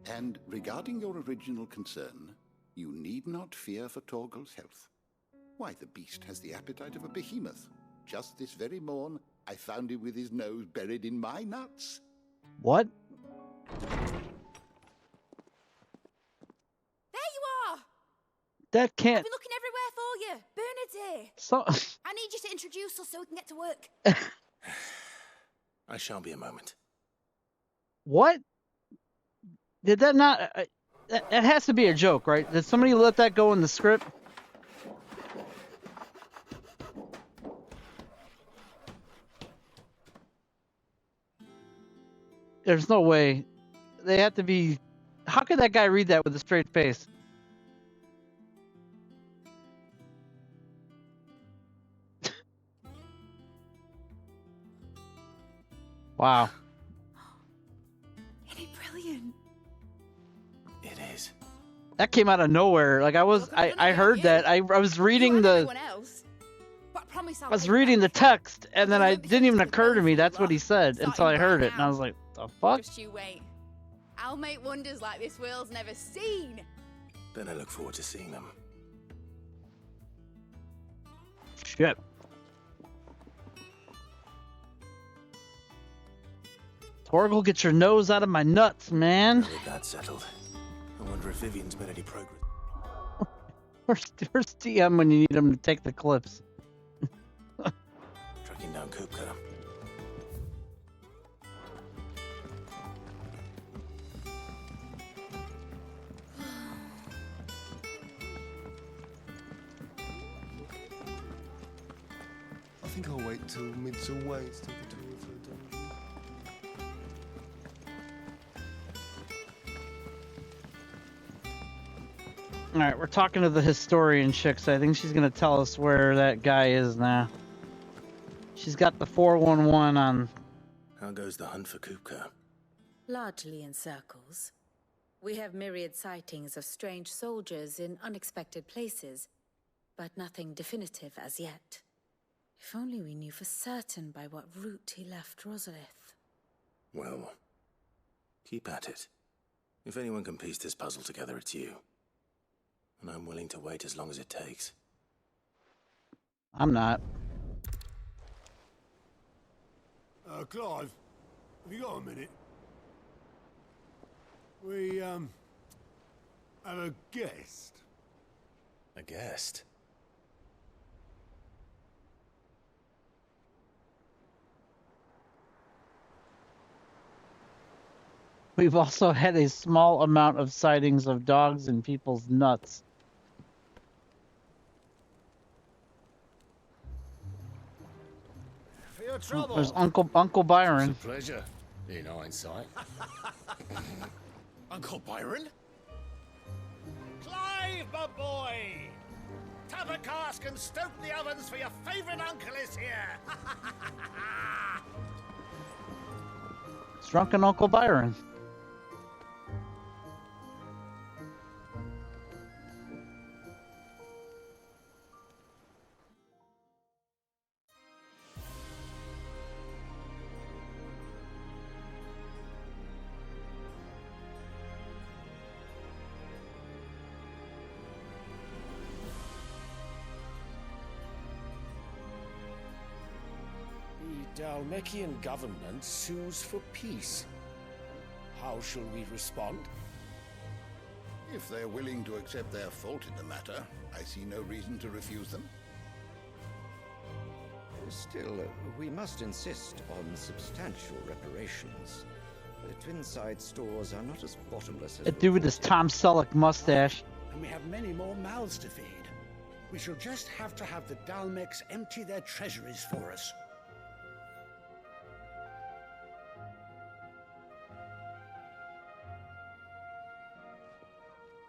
And regarding your original concern, you need not fear for Torgal's health. Why, the beast has the appetite of a behemoth. Just this very morn, I found him with his nose buried in my nuts. What? There you are! That can't... I've been looking everywhere for you. Bernard's here. So... I need you to introduce us so we can get to work. I shall be a moment. What? Did that not... That has to be a joke, right? Did somebody let that go in the script? There's no way. They have to be... How could that guy read that with a straight face? Wow. Isn't it brilliant? It is. That came out of nowhere. Like I heard that. I was reading the... I was reading the text, and then it didn't even occur to me that's what he said until I heard it, and I was like, the fuck? Just you wait. I'll make wonders like this world's never seen. Then I look forward to seeing them. Shit. Torgal, get your nose out of my nuts, man. Now with that settled, I wonder if Vivian's made any progress. Where's DM when you need him to take the clips? Tracking down Kupka. I think I'll wait till mid's away to take a tour of the dungeon. Alright, we're talking to the historian chick, so I think she's gonna tell us where that guy is now. She's got the 411 on. How goes the hunt for Kupka? Largely in circles. We have myriad sightings of strange soldiers in unexpected places, but nothing definitive as yet. If only we knew for certain by what route he left Rosalith. Well, keep at it. If anyone can piece this puzzle together, it's you. And I'm willing to wait as long as it takes. I'm not. Clive, have you got a minute? We, have a guest. A guest? We've also had a small amount of sightings of dogs in people's nuts. For your trouble. There's Uncle Byron. It's a pleasure, in hindsight. Uncle Byron? Clive, my boy! Tap a cask and stoke the ovens, for your favourite uncle is here! It's drunken Uncle Byron. The Dalmekian government sues for peace. How shall we respond? If they're willing to accept their fault in the matter, I see no reason to refuse them. Still, we must insist on substantial reparations. The Twinside stores are not as bottomless as... That dude with his Tom Selleck mustache. And we have many more mouths to feed. We shall just have to have the Dalmecs empty their treasuries for us.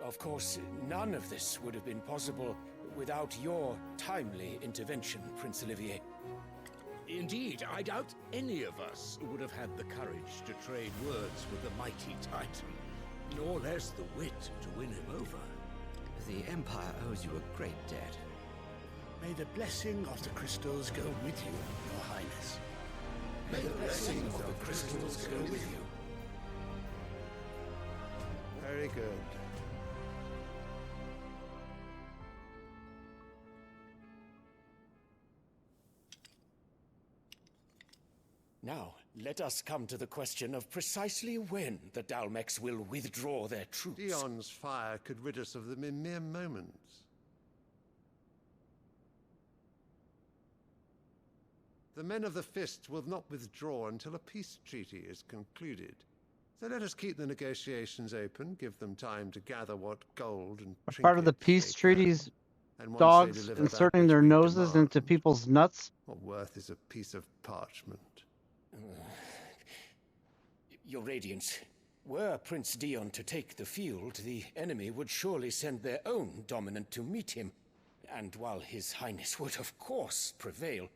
Of course, none of this would have been possible without your timely intervention, Prince Olivier. Indeed, I doubt any of us would have had the courage to trade words with the mighty Titan, nor less the wit to win him over. The Empire owes you a great debt. May the blessing of the crystals go with you, Your Highness. May the blessing of the crystals go with you. Very good. Now, let us come to the question of precisely when the Dalmecs will withdraw their troops. Dion's fire could rid us of them in mere moments. The men of the Fist will not withdraw until a peace treaty is concluded. So let us keep the negotiations open, give them time to gather what gold and Part of the peace treaties, dogs inserting their noses into people's nuts. What worth is a piece of parchment? Your Radiance, were Prince Dion to take the field, the enemy would surely send their own dominant to meet him. And while His Highness would of course prevail,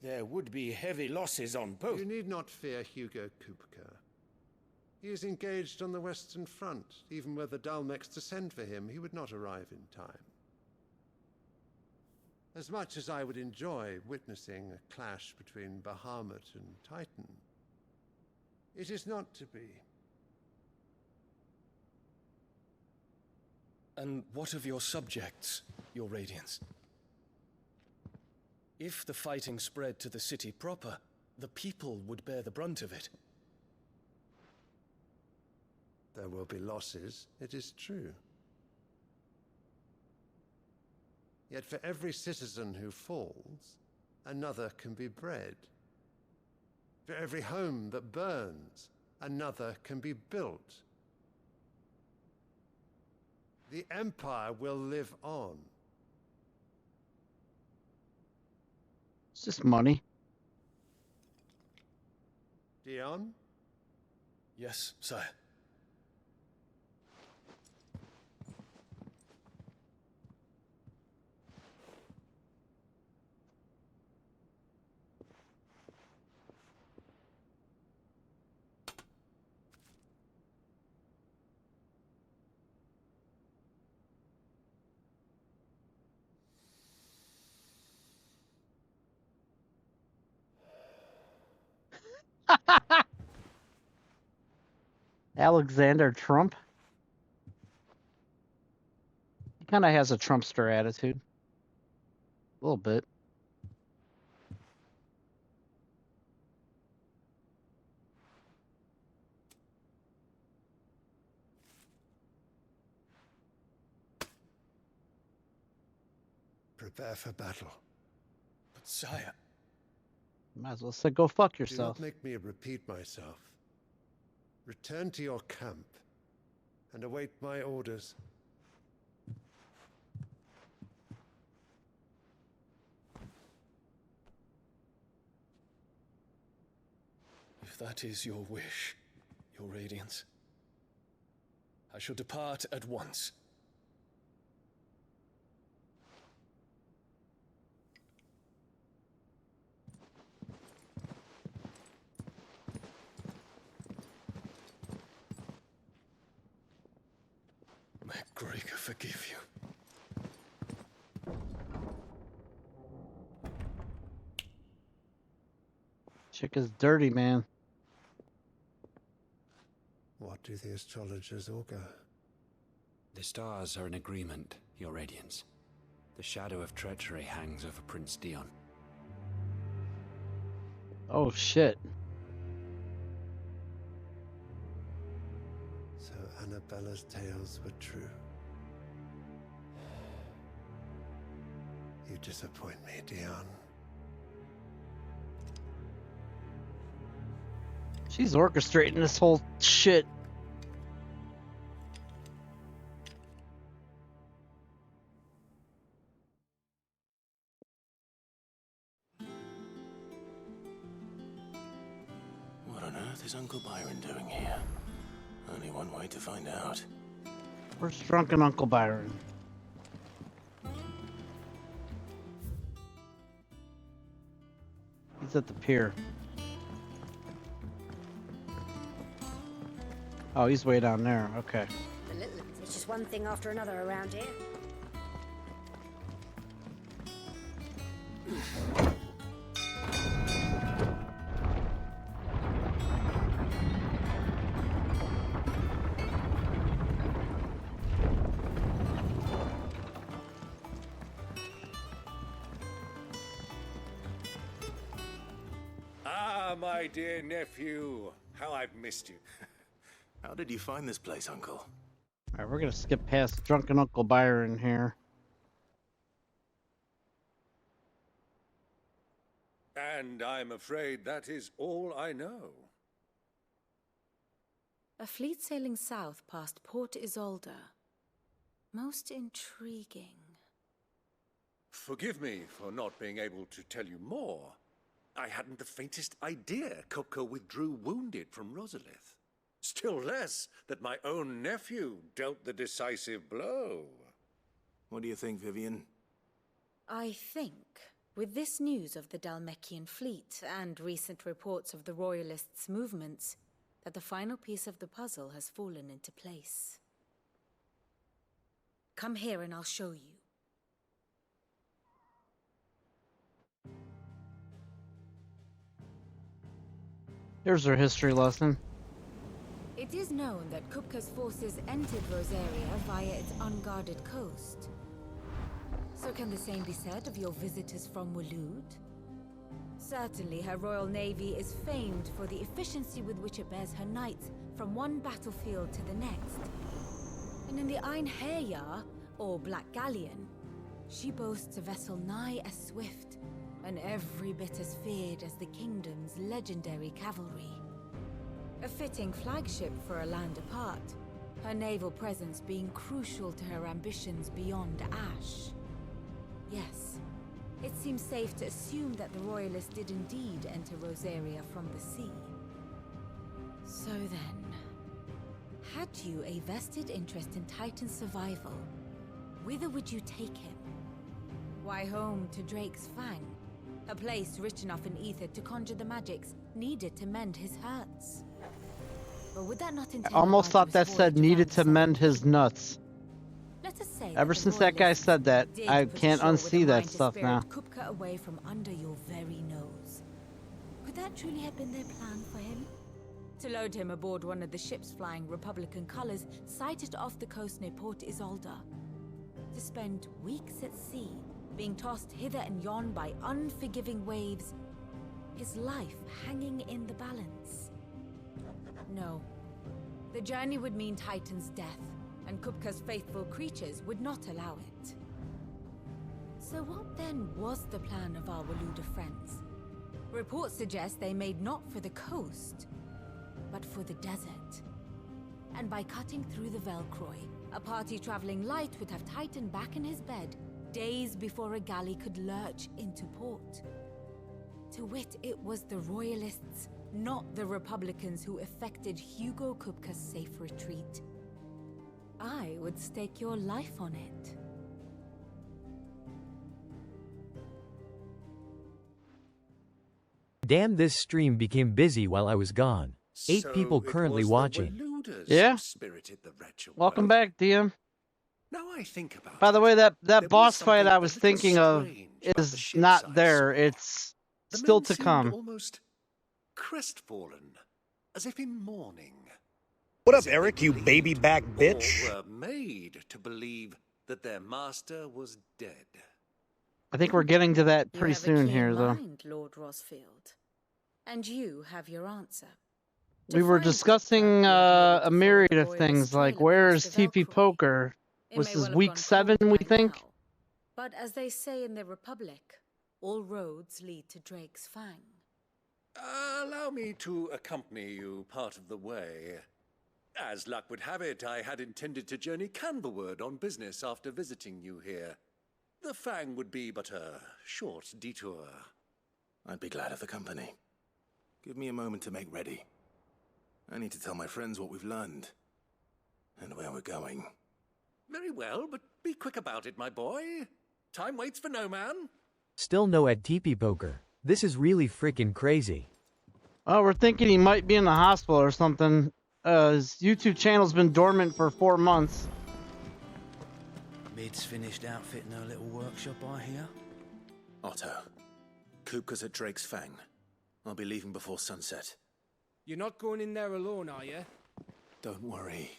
there would be heavy losses on both. You need not fear Hugo Kupka. He is engaged on the Western Front. Even were the Dalmecs to send for him, he would not arrive in time. As much as I would enjoy witnessing a clash between Bahamut and Titan, it is not to be. And what of your subjects, Your Radiance? If the fighting spread to the city proper, the people would bear the brunt of it. There will be losses, it is true. Yet for every citizen who falls, another can be bred. For every home that burns, another can be built. The Empire will live on. It's just money. Dion? Yes, sire. Alexander Trump. He kind of has a Trumpster attitude. A little bit. Prepare for battle. But sire... Might as well say go fuck Do yourself. not make me repeat myself. Return to your camp and await my orders. If that is your wish, your radiance, I shall depart at once. May Gregor forgive you. Chick is dirty, man. What do the astrologers augur? The stars are in agreement, your radiance. The shadow of treachery hangs over Prince Dion. Oh shit. So Annabella's tales were true. You disappoint me, Dion. She's orchestrating this whole shit. What on earth is Uncle Byron doing here? Only one way to find out. Where's drunken Uncle Byron? He's at the pier. Oh, he's way down there. Okay. The Littlands, it's just one thing after another around here. Ah, my dear nephew. How I've missed you. How did you find this place, Uncle? Alright, we're gonna skip past drunken Uncle Byron here. And I'm afraid that is all I know. A fleet sailing south past Port Isolde. Most intriguing. Forgive me for not being able to tell you more. I hadn't the faintest idea Kupka withdrew wounded from Rosalith. Still less that my own nephew dealt the decisive blow. What do you think, Vivian? I think, with this news of the Dhalmekian fleet and recent reports of the Royalists' movements, that the final piece of the puzzle has fallen into place. Come here and I'll show you. Here's our history lesson. It is known that Kupka's forces entered Rosaria via its unguarded coast. So can the same be said of your visitors from Waloed? Certainly her royal navy is famed for the efficiency with which it bears her knights from one battlefield to the next. And in the Einherjar, or Black Galleon, she boasts a vessel nigh as swift and every bit as feared as the kingdom's legendary cavalry. A fitting flagship for a land apart, her naval presence being crucial to her ambitions beyond Ash. Yes, it seems safe to assume that the Royalists did indeed enter Rosaria from the sea. So then, had you a vested interest in Titan's survival, whither would you take him? Why, home to Drake's Fang, a place rich enough in ether to conjure the magics needed to mend his hurts. But would that not I entail almost a thought that arduous said voyage needed around to the mend southern his nuts. Let us say Ever the since that guy Royalists said that, did I put can't ashore with a unsee that mind to stuff spirit now. Kupka away from under your very nose. Could that that truly had been their plan for him? To load him aboard one of the ships flying Republican colors sighted off the coast near Port Isolde. To spend weeks at sea, being tossed hither and yon by unforgiving waves, his life hanging in the balance. No. The journey would mean Titan's death, and Kupka's faithful creatures would not allow it. So what then was the plan of our Waluda friends? Reports suggest they made not for the coast, but for the desert. And by cutting through the Velcroy, a party traveling light would have Titan back in his bed days before a galley could lurch into port. To wit, it was the Royalists, not the Republicans, who effected Hugo Kupka's safe retreat. I would stake your life on it. Damn, this stream became busy while I was gone. 8 So people it currently was the watching. Waludas Yeah. who spirited the wretch away. Welcome back, DM. Now I think about By the it, way, that there was boss fight something I a was little thinking of strange about the is ships not I there. saw. It's The still men to seemed come. almost crestfallen, as if in mourning. What up, As if Eric, they you believed baby back bitch? Or were made to believe that their master was dead. I think we're getting to that You pretty have a soon keen here, though. mind, Lord Rosfield. And you have your answer. We were discussing a myriad of things, like where's TP Poker? This is week 7, we think. But as they say in the Republic, all roads lead to Drake's Fang. Allow me to accompany you part of the way. As luck would have it, I had intended to journey Canberward on business after visiting you here. The Fang would be but a short detour. I'd be glad of the company. Give me a moment to make ready. I need to tell my friends what we've learned. And where we're going. Very well, but be quick about it, my boy. Time waits for no man. Still no at TP Poker. This is really freaking crazy. Oh, we're thinking he might be in the hospital or something. His YouTube channel's been dormant for 4 months. Mid's finished outfitting her little workshop, I hear. Otto, Kupka's at Drake's Fang. I'll be leaving before sunset. You're not going in there alone, are you? Don't worry.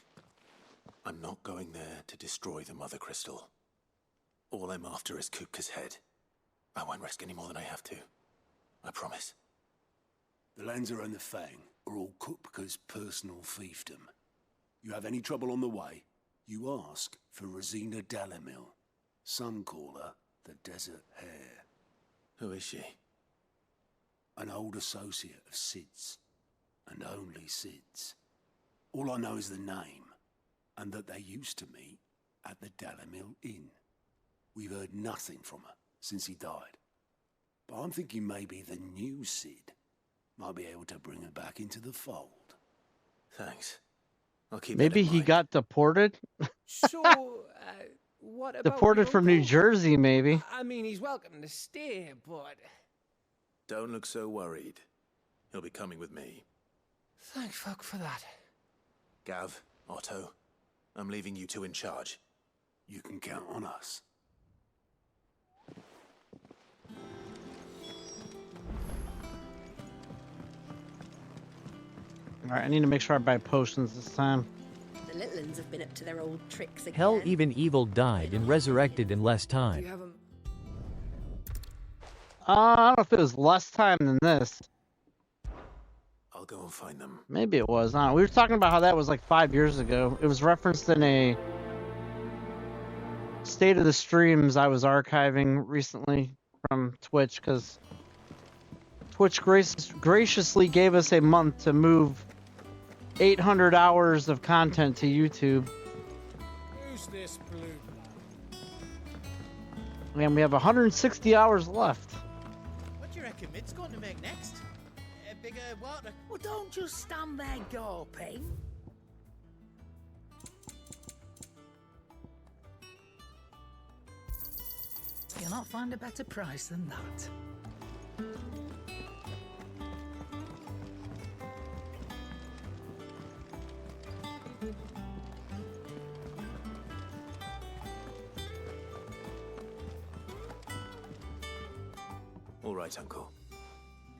I'm not going there to destroy the Mother Crystal. All I'm after is Kupka's head. I won't risk any more than I have to. I promise. The Lancer and the Fang are all Kupka's personal fiefdom. You have any trouble on the way, you ask for Rosina Dalamil. Some call her the Desert Hare. Who is she? An old associate of Sid's, and only Sid's. All I know is the name, and that they used to meet at the Dalamil Inn. We've heard nothing from her since he died. But I'm thinking maybe the new Sid might be able to bring her back into the fold. Thanks. I'll keep Maybe he got deported? So, what about Deported your from New uncle? Jersey, maybe. I mean, he's welcome to stay, but... Don't look so worried. He'll be coming with me. Thank fuck for that. Gav, Otto, I'm leaving you two in charge. You can count on us. Alright, I need to make sure I buy potions this time. The little ones have been up to their old tricks again. Hell, even evil died and resurrected in less time. I don't know if it was less time than this. I'll go and find them. Maybe it was. I don't know. We were talking about how that was like 5 years ago. It was referenced in a state of the streams I was archiving recently from Twitch, because Twitch graciously gave us a month to move 800 hours of content to YouTube. Who's this blue? And we have 160 hours left. What do you reckon Mid's going to make next? A bigger water? Well, don't just stand there gawping. You'll not find a better price than that. All right, Uncle.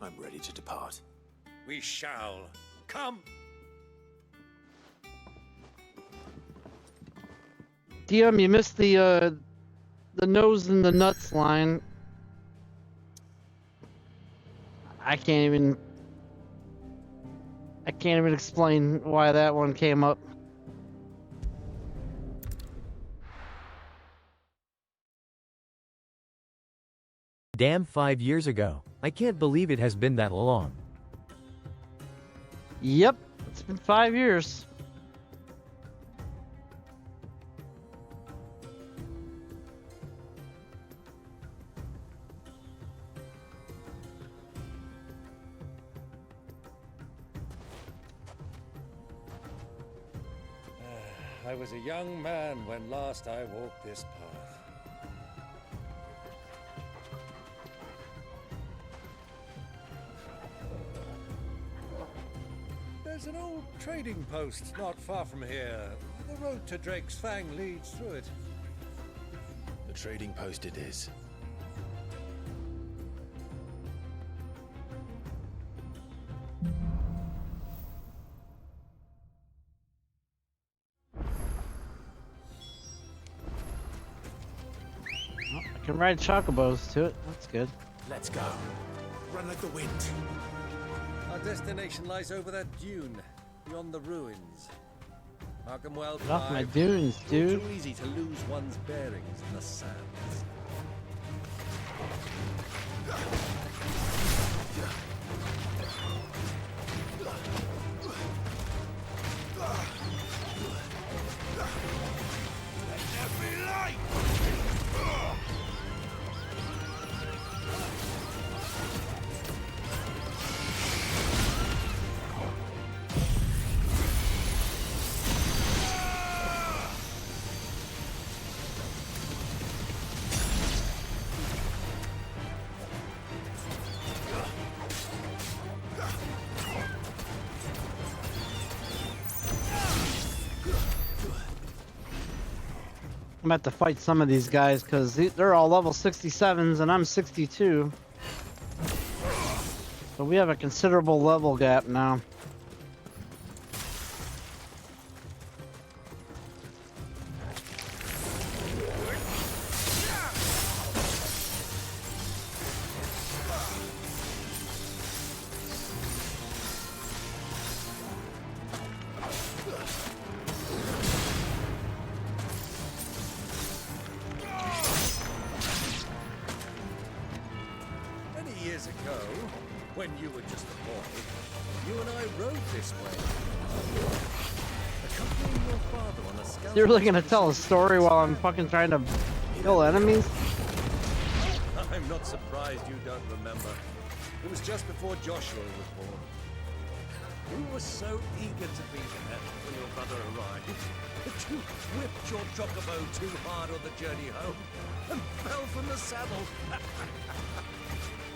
I'm I'm ready to depart. We shall. Come! DM, you missed the nose and the nuts line. I can't even explain why that one came up. Damn, 5 years ago. I can't believe it has been that long. Yep, it's been 5 years. I was a young man when last I walked this path. There's an old trading post not far from here. The road to Drake's Fang leads through it. The trading post it is. I can ride chocobos to it. That's good. Let's go. Run like the wind. Our destination lies over that dune, beyond the ruins. Mark 'em well, Get off my Clive. dunes, dude. Too easy to lose one's bearings in the sands. I'm about to fight some of these guys because they're all level 67s and I'm 62. So we have a considerable level gap now. Many years ago, when you were just a boy, you and I rode this way. Accompanying your father on a scout. You're really gonna tell a story while I'm fucking trying to kill enemies? I'm not surprised you don't remember. It was just before Joshua was born. You were so eager to be there when your brother arrived that you whipped your chocobo too hard on the journey home and fell from the saddle.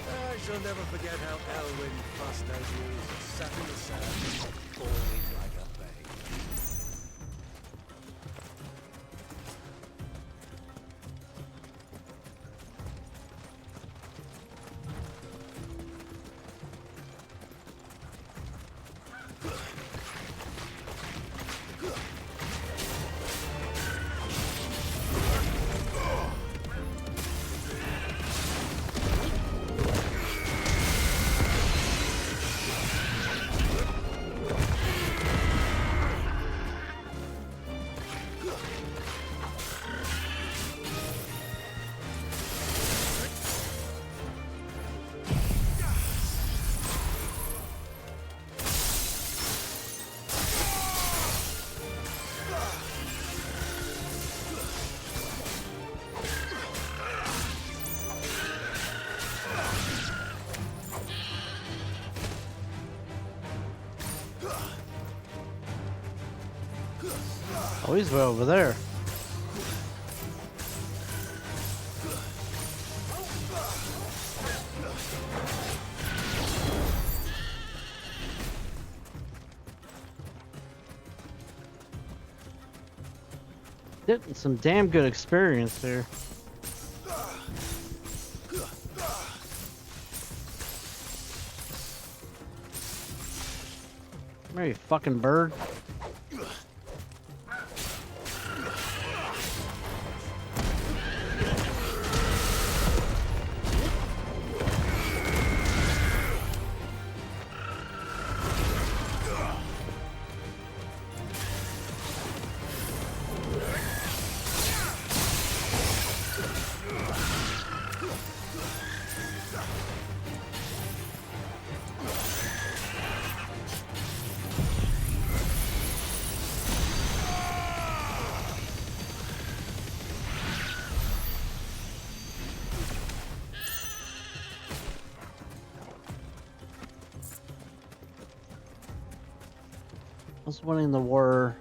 I shall never forget how Elwyn fussed over you as you sat in the sand, bawling like a babe. Oh, he's way over there. Getting some damn good experience here. Maybe fucking bird. Was winning the war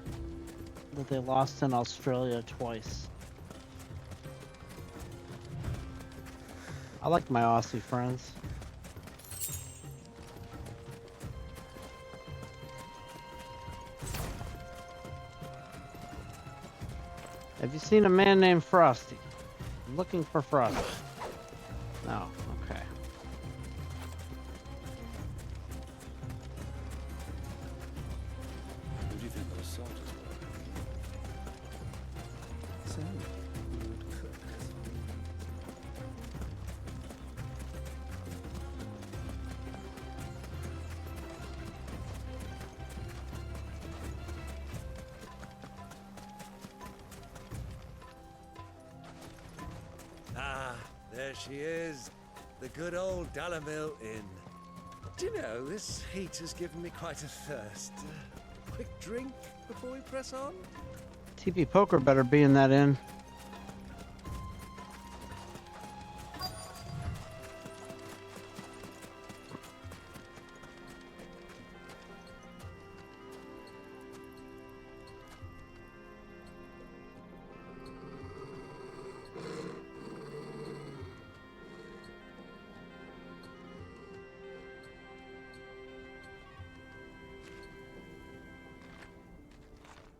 that they lost in Australia twice. I like my Aussie friends. Have you seen a man named Frosty? I'm looking for Frosty. No, okay. Who do you think those soldiers were? So, good cooks. Ah, there she is. The good old Dalamil Inn. Do you know, this heat has given me quite a thirst. Quick drink before we press on? TP Poker better be in that inn.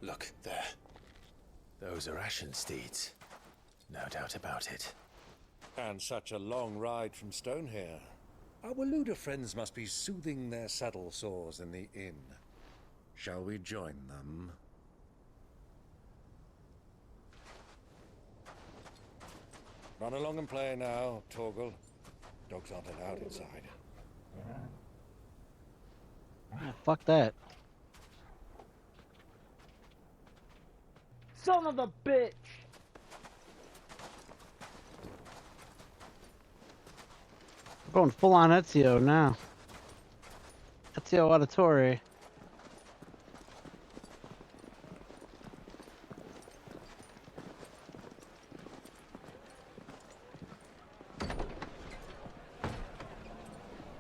Look, there. Those are Ashen steeds. No doubt about it. And such a long ride from Stone here. Our Waluda friends must be soothing their saddle sores in the inn. Shall we join them? Run along and play now, Torgal. Dogs aren't allowed inside. Yeah, fuck that. Son of a bitch! We're going full on Ezio now. Ezio Auditore.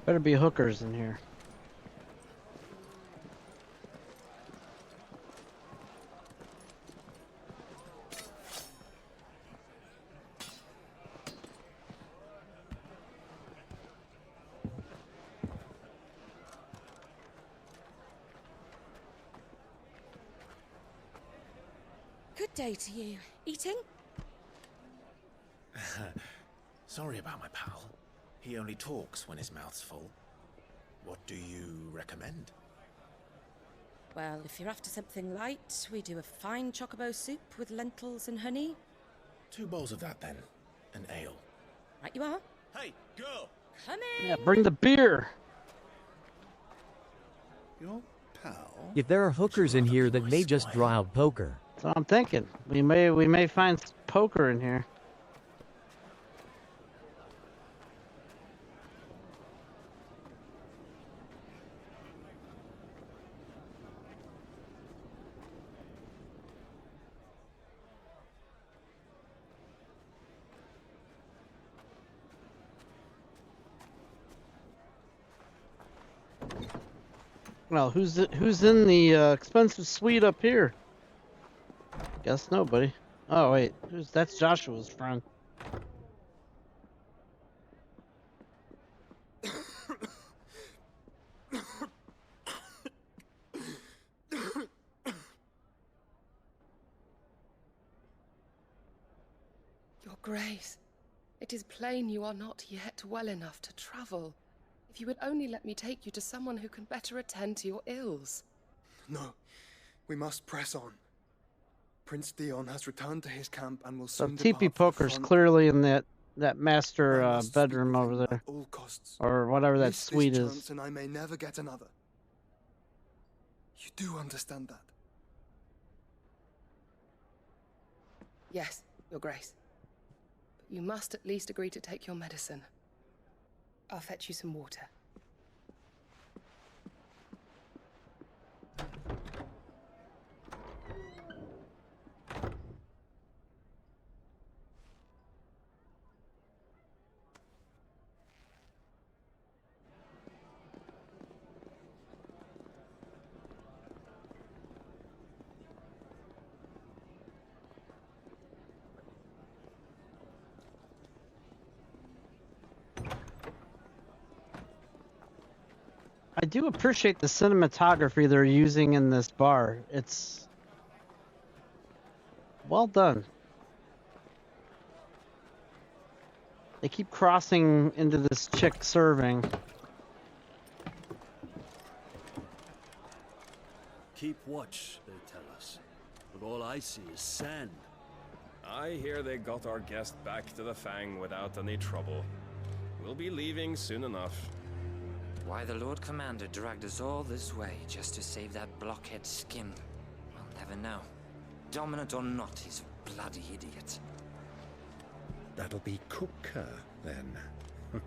Better be hookers in here. Good day to you. Eating? Sorry about my pal. He only talks when his mouth's full. What do you recommend? Well, if you're after something light, we do a fine chocobo soup with lentils and honey. 2 bowls of that then. An ale. Right you are. Hey, girl! Come in! Yeah, bring the beer! Your pal? If there are hookers in here that may just draw out poker. That's what I'm thinking. We may find poker in here. Well, who's in the expensive suite up here? Guess nobody. Oh wait, that's Joshua's friend. Your Grace, it is plain you are not yet well enough to travel. If you would only let me take you to someone who can better attend to your ills. No, we must press on. Prince Theon has returned to his camp and will So soon TP depart for the Poker's front. clearly in that master I must speak bedroom with over him there, at all costs. or whatever that Miss this suite chance is. and I may never get another. You do understand that? Yes, Your Grace. But you must at least agree to take your medicine. I'll fetch you some water. I do appreciate the cinematography they're using in this bar. It's well done. They keep crossing into this chick serving. Keep watch, they tell us. But all I see is sand. I hear they got our guest back to the Fang without any trouble. We'll be leaving soon enough. Why the Lord Commander dragged us all this way just to save that blockhead Skim, we'll never know. Dominant or not, he's a bloody idiot. That'll be Cooker, then. Well,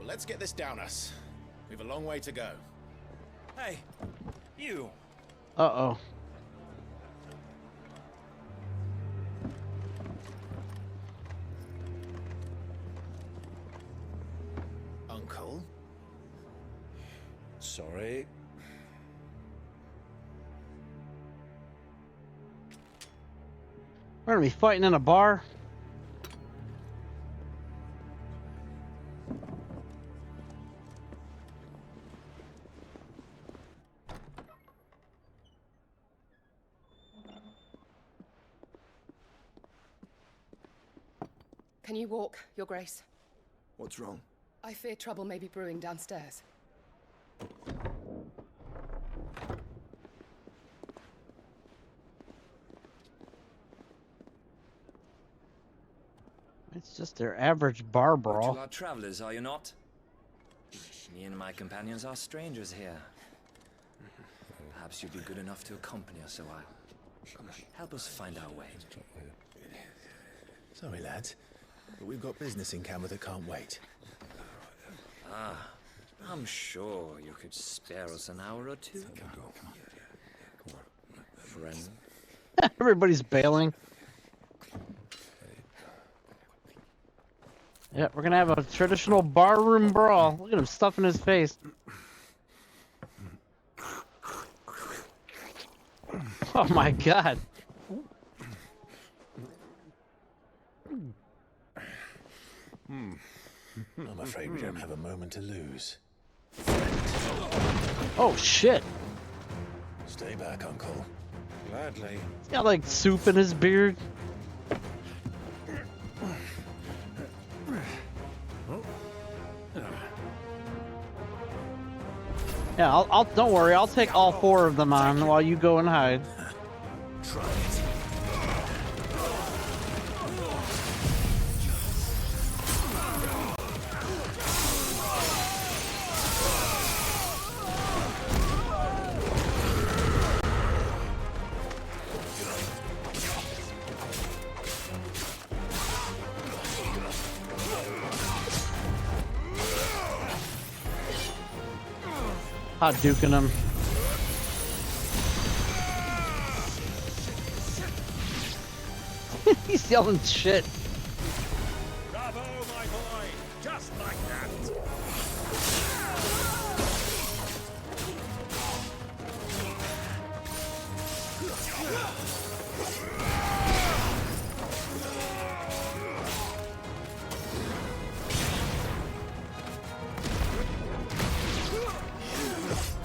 let's get this down us. We've a long way to go. Hey, you. Uh-oh. Uncle? Sorry. We're gonna be fighting in a bar. Can you walk, Your Grace? What's wrong? I fear trouble may be brewing downstairs. It's just their average bar brawl. You are travelers, are you not? Me and my companions are strangers here. Perhaps you'd be good enough to accompany us a while. Help us find our way. Sorry, lads, but we've got business in camera that can't wait. Ah, I'm sure you could spare us an hour or two. Friend. Everybody's bailing. Yeah, we're gonna have a traditional barroom brawl. Look at him stuffing his face. Oh my god. I'm afraid we don't have a moment to lose. Oh shit. Stay back, Uncle. Gladly. He's got like soup in his beard. Yeah, I'll don't worry, I'll take all four of them on while you go and hide. Try it. Hot duking him. He's yelling shit. Bravo, my boy! Just like that!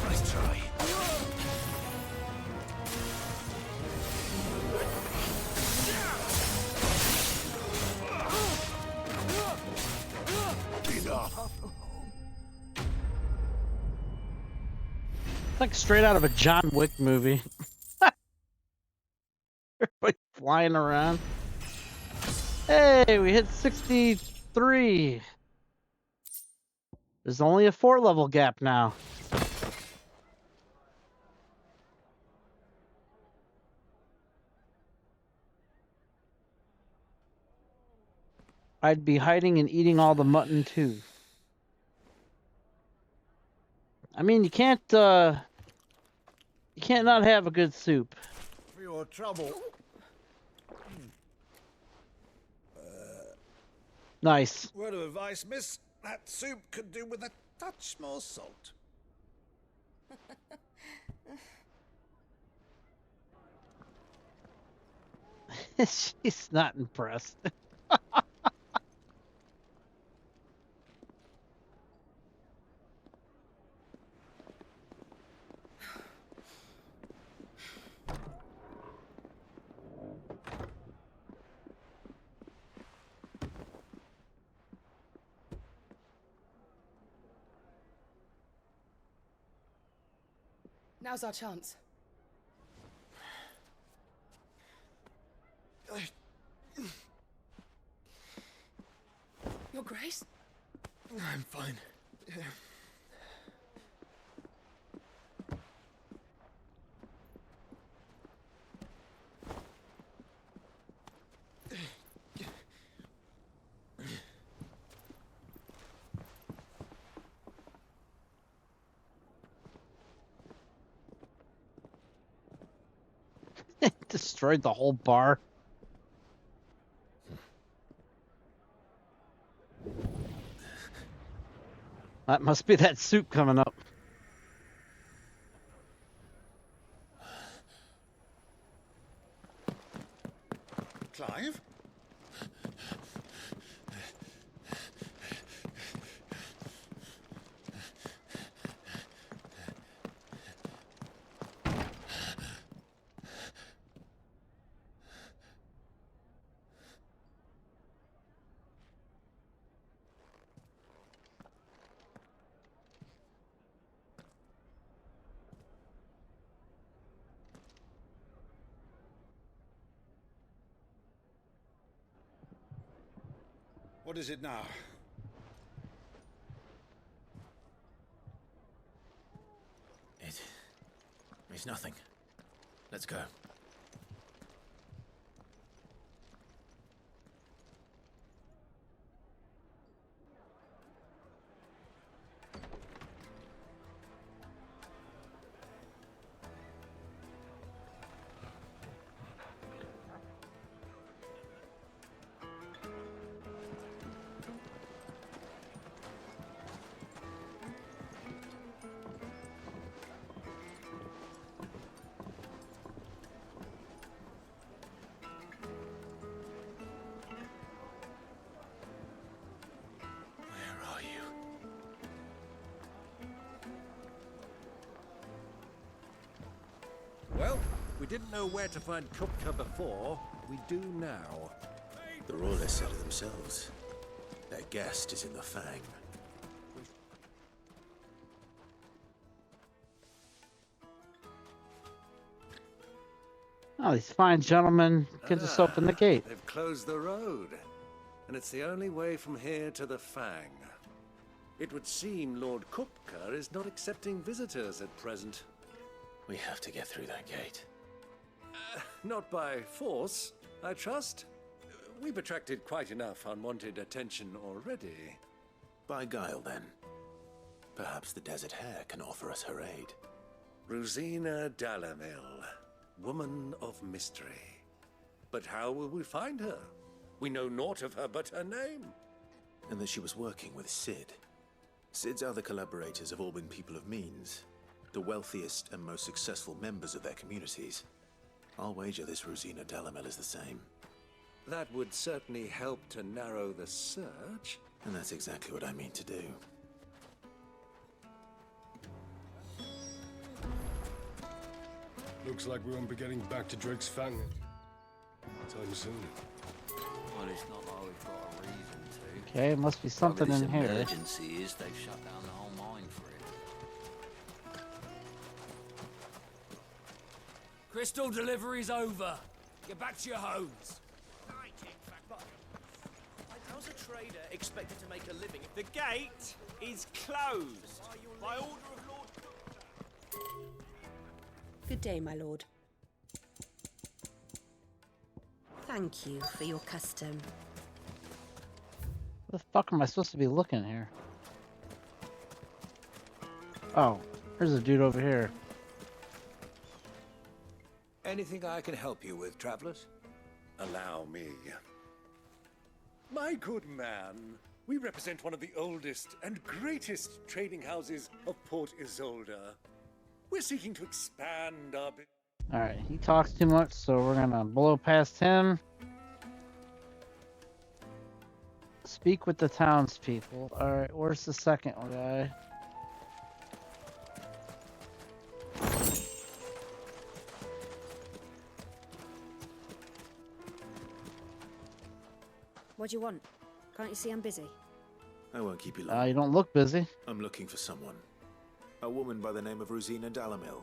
Nice try. It's like straight out of a John Wick movie. Everybody flying around. Hey, we hit 63. There's only a 4-level gap now. I'd be hiding and eating all the mutton too. I mean, you can't not have a good soup. For your trouble. Nice. Word of advice, miss. That soup could do with a touch more salt. She's not impressed. Now's our chance. Your Grace? I'm fine. Yeah. Destroyed the whole bar. That must be that soup coming up. Clive? What is it now? It's nothing. Let's go. Well, we didn't know where to find Kupka before. We do now. The Royalists said it themselves. Their guest is in the Fang. Oh, these fine gentlemen can just open the gate. They've closed the road, and it's the only way from here to the Fang. It would seem Lord Kupka is not accepting visitors at present. We have to get through that gate. Not by force, I trust. We've attracted quite enough unwanted attention already. By guile, then. Perhaps the Desert Hare can offer us her aid. Rosina Dalamil, woman of mystery. But how will we find her? We know naught of her but her name. And that she was working with Sid. Sid's other collaborators have all been people of means. The wealthiest and most successful members of their communities. I'll wager this Rosina Dalamil is the same. That would certainly help to narrow the search. And that's exactly what I mean to do. Looks like we won't be getting back to Drake's Fang time soon. Well, it's not like we've got a reason to. Okay, must be something in here. Emergency is they've shut down the whole mine for it. Crystal delivery's over. Get back to your homes. How's a trader expected to make a living if the gate is closed by order of Lord? Good day, my lord. Thank you for your custom. Where the fuck am I supposed to be looking here? Oh, there's a dude over here. Anything I can help you with, travelers? Allow me. My good man, we represent one of the oldest and greatest trading houses of Port Isolde. We're seeking to expand our... Alright, he talks too much, so we're gonna blow past him. Speak with the townspeople. Alright, where's the second guy? What do you want? Can't you see I'm busy? I won't keep you long. You don't look busy. I'm looking for someone. A woman by the name of Rosina Dalamil.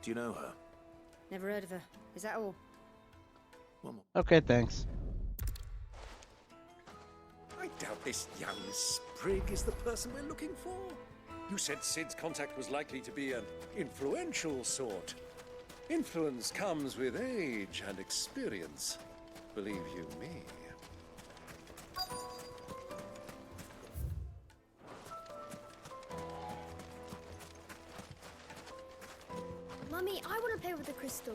Do you know her? Never heard of her. Is that all? One more. Okay, thanks. I doubt this young sprig is the person we're looking for. You said Sid's contact was likely to be an influential sort. Influence comes with age and experience. Believe you me. Mummy, I want to play with the crystal.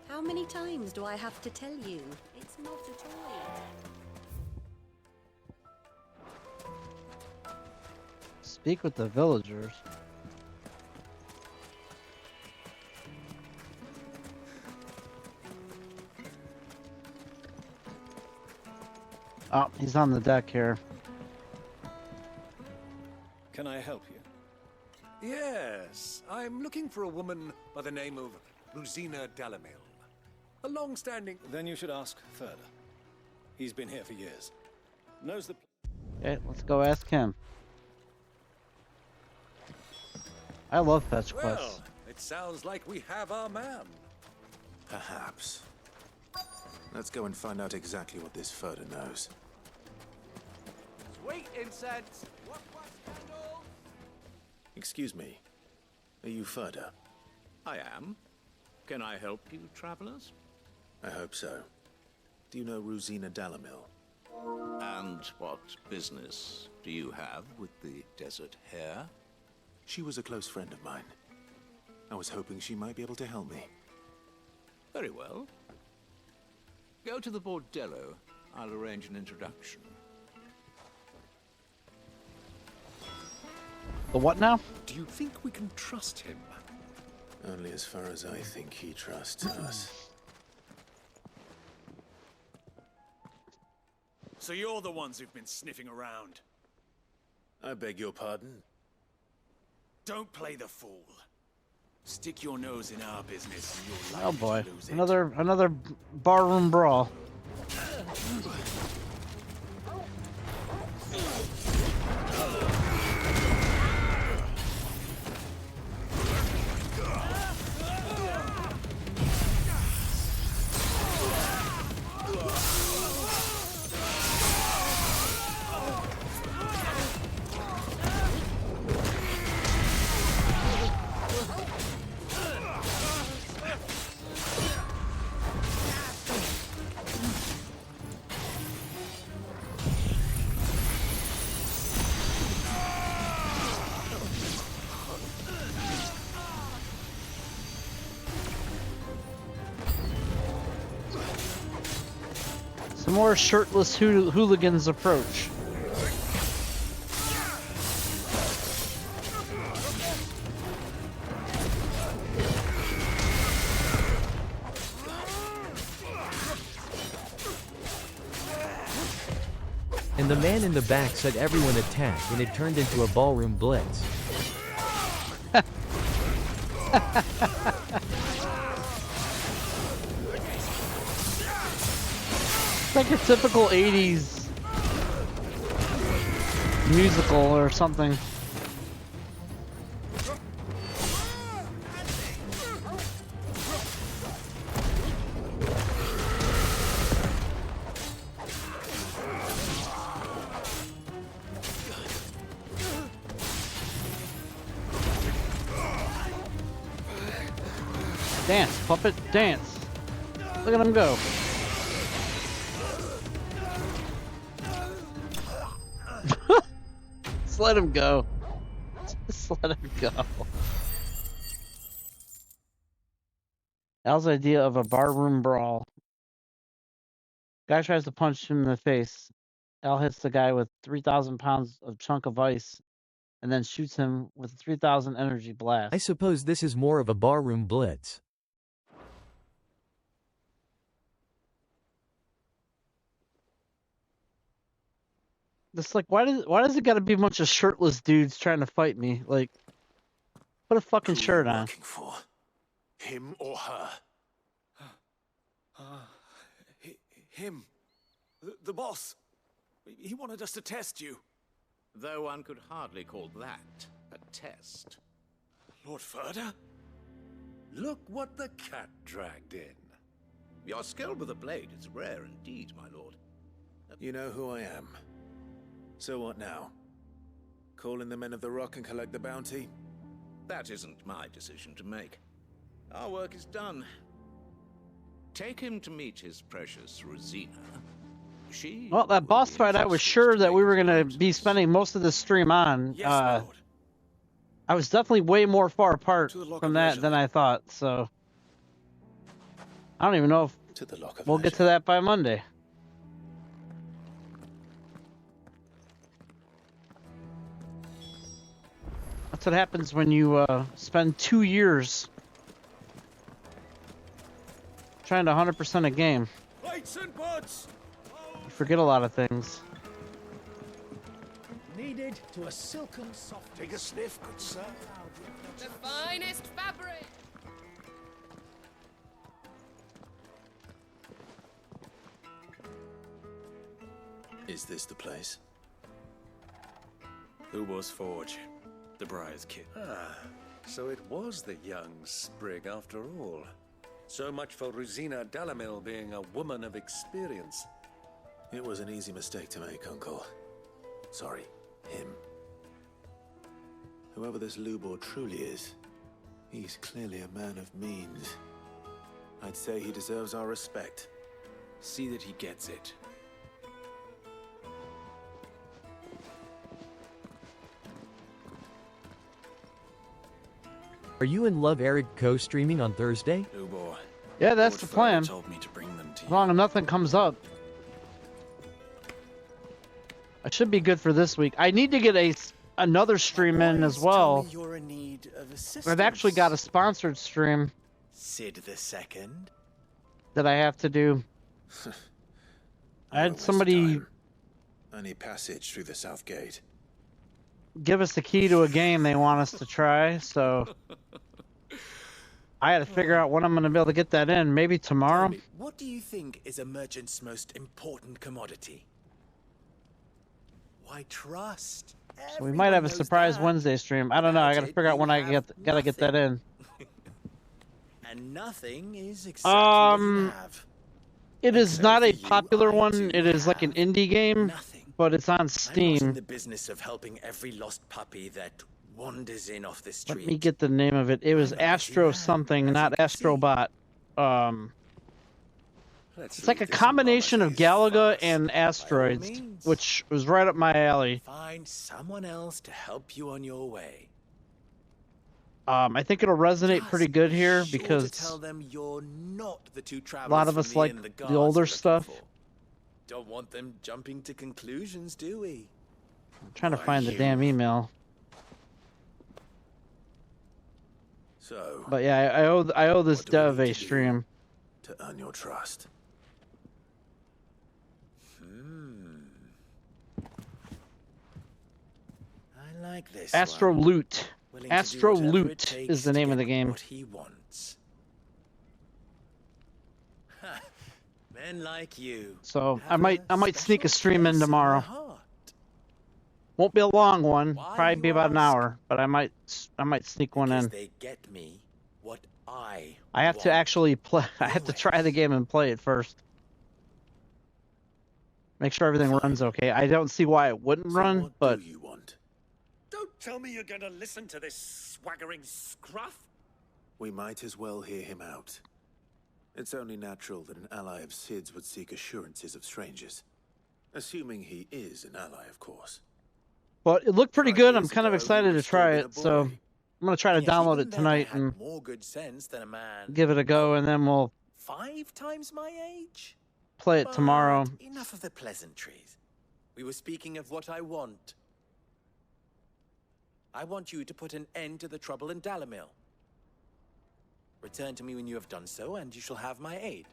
How many times do I have to tell you? It's not a toy. Speak with the villagers. Oh, he's on the deck here. Can I help you? Yes, I'm looking for a woman by the name of Rosina Dalamil. A long-standing... Then you should ask further. He's been here for years. Knows the... Okay, let's go ask him. I love fetch quests. Well, it sounds like we have our man. Perhaps. Let's go and find out exactly what this Furder knows. Sweet incense. What candle? Excuse me. Are you Furder? I am. Can I help you, travelers? I hope so. Do you know Rosina Dalamil? And what business do you have with the desert hare? She was a close friend of mine. I was hoping she might be able to help me. Very well. Go to the bordello. I'll arrange an introduction. The what now? Do you think we can trust him? Only as far as I think he trusts us. So you're the ones who've been sniffing around. I beg your pardon? Don't play the fool. Stick your nose in our business and you'll Oh likely boy, to lose it. another barroom brawl. Some more shirtless hooligans approach. And the man in the back said everyone attack, and it turned into a ballroom blitz. It's like a typical 80s musical or something. Dance, puppet, dance. Look at him go. Just let him go. Just let him go. Al's idea of a barroom brawl. Guy tries to punch him in the face. Al hits the guy with 3,000 pounds of chunk of ice and then shoots him with a 3,000 energy blast. I suppose this is more of a barroom blitz. It's like, why does it gotta be a bunch of shirtless dudes trying to fight me? Like, put a fucking shirt on. Working for him or her? Him. The boss. He wanted us to test you. Though one could hardly call that a test. Lord Ferda? Look what the cat dragged in. Your skill with the blade is rare indeed, my lord. You know who I am. So what now? Call in the men of the Rock and collect the bounty? That isn't my decision to make. Our work is done. Take him to meet his precious Rosina. She Well, that boss fight, I was sure that we were gonna be spending most of the stream on. Yes, my lord. I was definitely way more far apart from that than I thought. So I don't even know if we'll get to that by Monday. That's what happens when you spend 2 years trying to 100% a game. Lights and buds! You forget a lot of things. Needed to a silken soft. Take a sniff, good sir. The finest fabric! Is this the place? Who was Forge? The Briar's kid. Ah, so it was the young sprig after all. So much for Rosina Dalamil being a woman of experience. It was an easy mistake to make, Uncle. Sorry, him. Whoever this Lubor truly is, he's clearly a man of means. I'd say he deserves our respect. See that he gets it. Are you in love, Eric co-streaming on Thursday? Lubor. Yeah, that's the plan. Told me to bring them to As long as nothing comes up. I should be good for this week. I need to get another stream in as well. You're in need of assistance. I've actually got a sponsored stream Sid the Second. that I have to do. I had somebody Only passage through the south gate. give us the key to a game they want us to try, so I had to figure out when I'm going to be able to get that in. Maybe tomorrow. What do you think is a merchant's most important commodity? Why, trust. So we might have a surprise Wednesday stream. I don't know. I got to figure out when I gotta get that in. And nothing is exactly what you have. It is not a popular one. It is like an indie game, but it's on I'm not in Steam. the business of helping every lost puppy that wanders in off the Let street. me get the name of it. It was Astro something, not Astrobot. It's like a combination of Galaga and Asteroids, which was right up my alley. Find someone else to help you on your way. I think it'll resonate pretty good here Sure to because tell them you're not the two a travelers lot of from us the like inn the guards older were looking stuff. for. Don't want them jumping to conclusions, do we? I'm trying to find the damn email. So, But yeah, I owe this dev a stream. to earn your trust. I like this Astro one. Loot. Willing to do Astro whatever it Loot takes is the to name of get the game. What he wants. Ha, men like you. So I might sneak a stream in tomorrow. Won't be a long one, probably be about an hour, but I might sneak one in. They get me what I I have to actually play. I have to try the game and play it first. Make sure everything runs okay. I don't see why it wouldn't run, but Don't tell me you're going to listen to this swaggering scruff. We might as well hear him out. It's only natural that an ally of Sid's would seek assurances of strangers. Assuming he is an ally, of course. But it looked pretty 5 good. I'm years kind of ago, excited he to would still try been a it. So boy. I'm going to try to Yes, download even it then tonight I had and more good sense than a man give it a go, and then we'll 5 times my age. play it tomorrow. But enough of the pleasantries. We were speaking of what I want. I want you to put an end to the trouble in Dalamil. Return to me when you have done so, and you shall have my aid.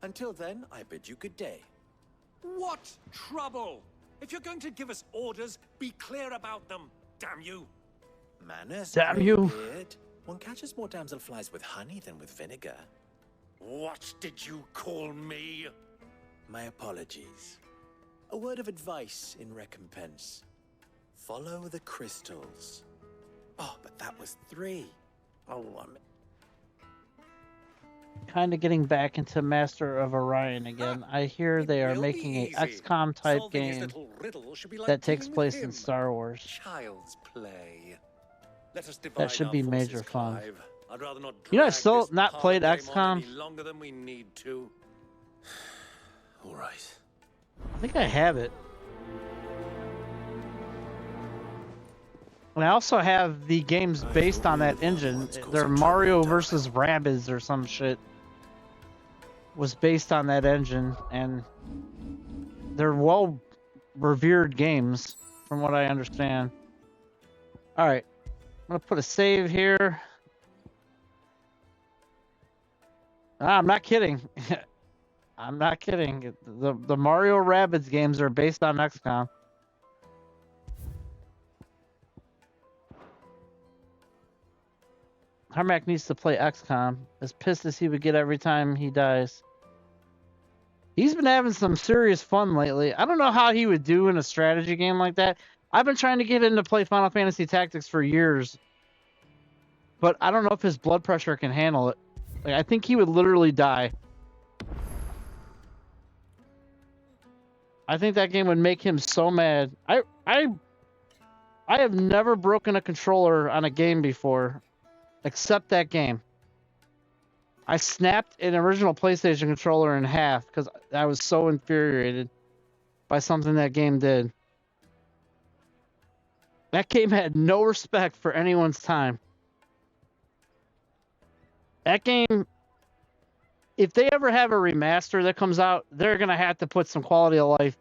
Until then, I bid you good day. What trouble? If you're going to give us orders, be clear about them, damn you. Manners, Damn you. Greybeard. One catches more damselflies with honey than with vinegar. What did you call me? My apologies. A word of advice in recompense. Follow the crystals. Oh, but that was 3. Oh, Kind of getting back into Master of Orion again. I hear they are making a XCOM type game that takes place in Star Wars. Child's play. Let us That divide should our be forces, major fun. Clive. I'd rather not You know, I drag still this not played parlor game on XCOM. any longer than we need to. All right. I think I have it. And I also have the games based on that engine. They're Mario versus Rabbids or some shit. Was based on that engine, and they're well revered games from what I understand. All right, I'm gonna put a save here. I'm not kidding. I'm not kidding. The Mario Rabbids games are based on XCOM. Harmac needs to play XCOM. As pissed as he would get every time he dies. He's been having some serious fun lately. I don't know how he would do in a strategy game like that. I've been trying to get him to play Final Fantasy Tactics for years. But I don't know if his blood pressure can handle it. Like, I think he would literally die. I think that game would make him so mad. I have never broken a controller on a game before. Except that game. I snapped an original PlayStation controller in half because I was so infuriated by something that game did. That game had no respect for anyone's time. That game, if they ever have a remaster that comes out, they're going to have to put some quality of life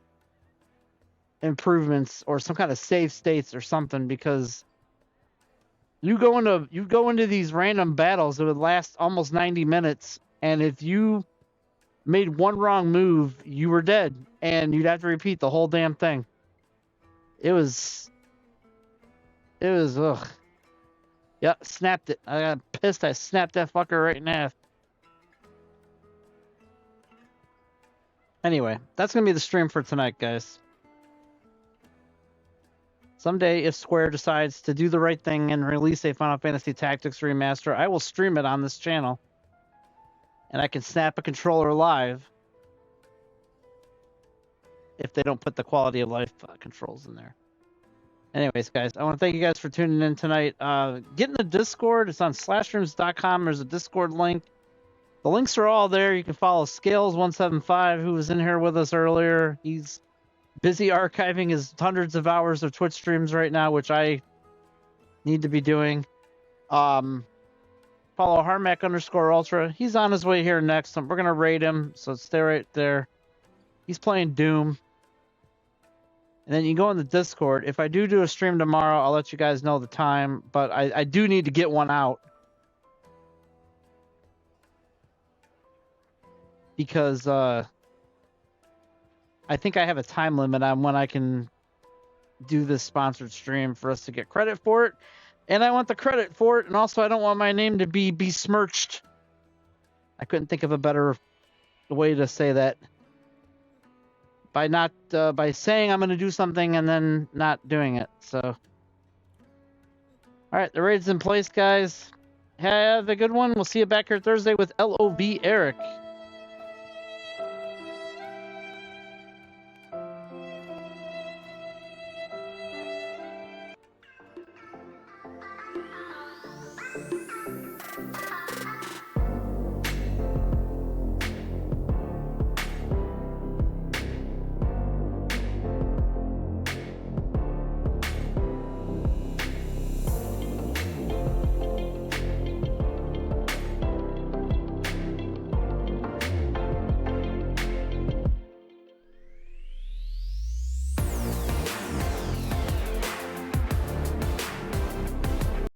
improvements or some kind of save states or something, because you go into these random battles that would last almost 90 minutes, and if you made one wrong move, you were dead, and you'd have to repeat the whole damn thing. It was ugh. Yep, snapped it. I got pissed. I snapped that fucker right in half. Anyway, that's gonna be the stream for tonight, guys. Someday, if Square decides to do the right thing and release a Final Fantasy Tactics remaster, I will stream it on this channel. And I can snap a controller live. If they don't put the quality of life controls in there. Anyways, guys, I want to thank you guys for tuning in tonight. Get in the Discord. It's on SlashStreams.com. There's a Discord link. The links are all there. You can follow Scales175, who was in here with us earlier. He's busy archiving his hundreds of hours of Twitch streams right now, which I need to be doing. Follow Harmac_Ultra. He's on his way here next. We're going to raid him, so stay right there. He's playing Doom. And then you go in the Discord. If I do a stream tomorrow, I'll let you guys know the time. But I do need to get one out. Because I think I have a time limit on when I can do this sponsored stream for us to get credit for it. And I want the credit for it. And also I don't want my name to be besmirched. I couldn't think of a better way to say that. By saying I'm going to do something and then not doing it. So, all right, the raid's in place, guys. Have a good one. We'll see you back here Thursday with LOB Eric.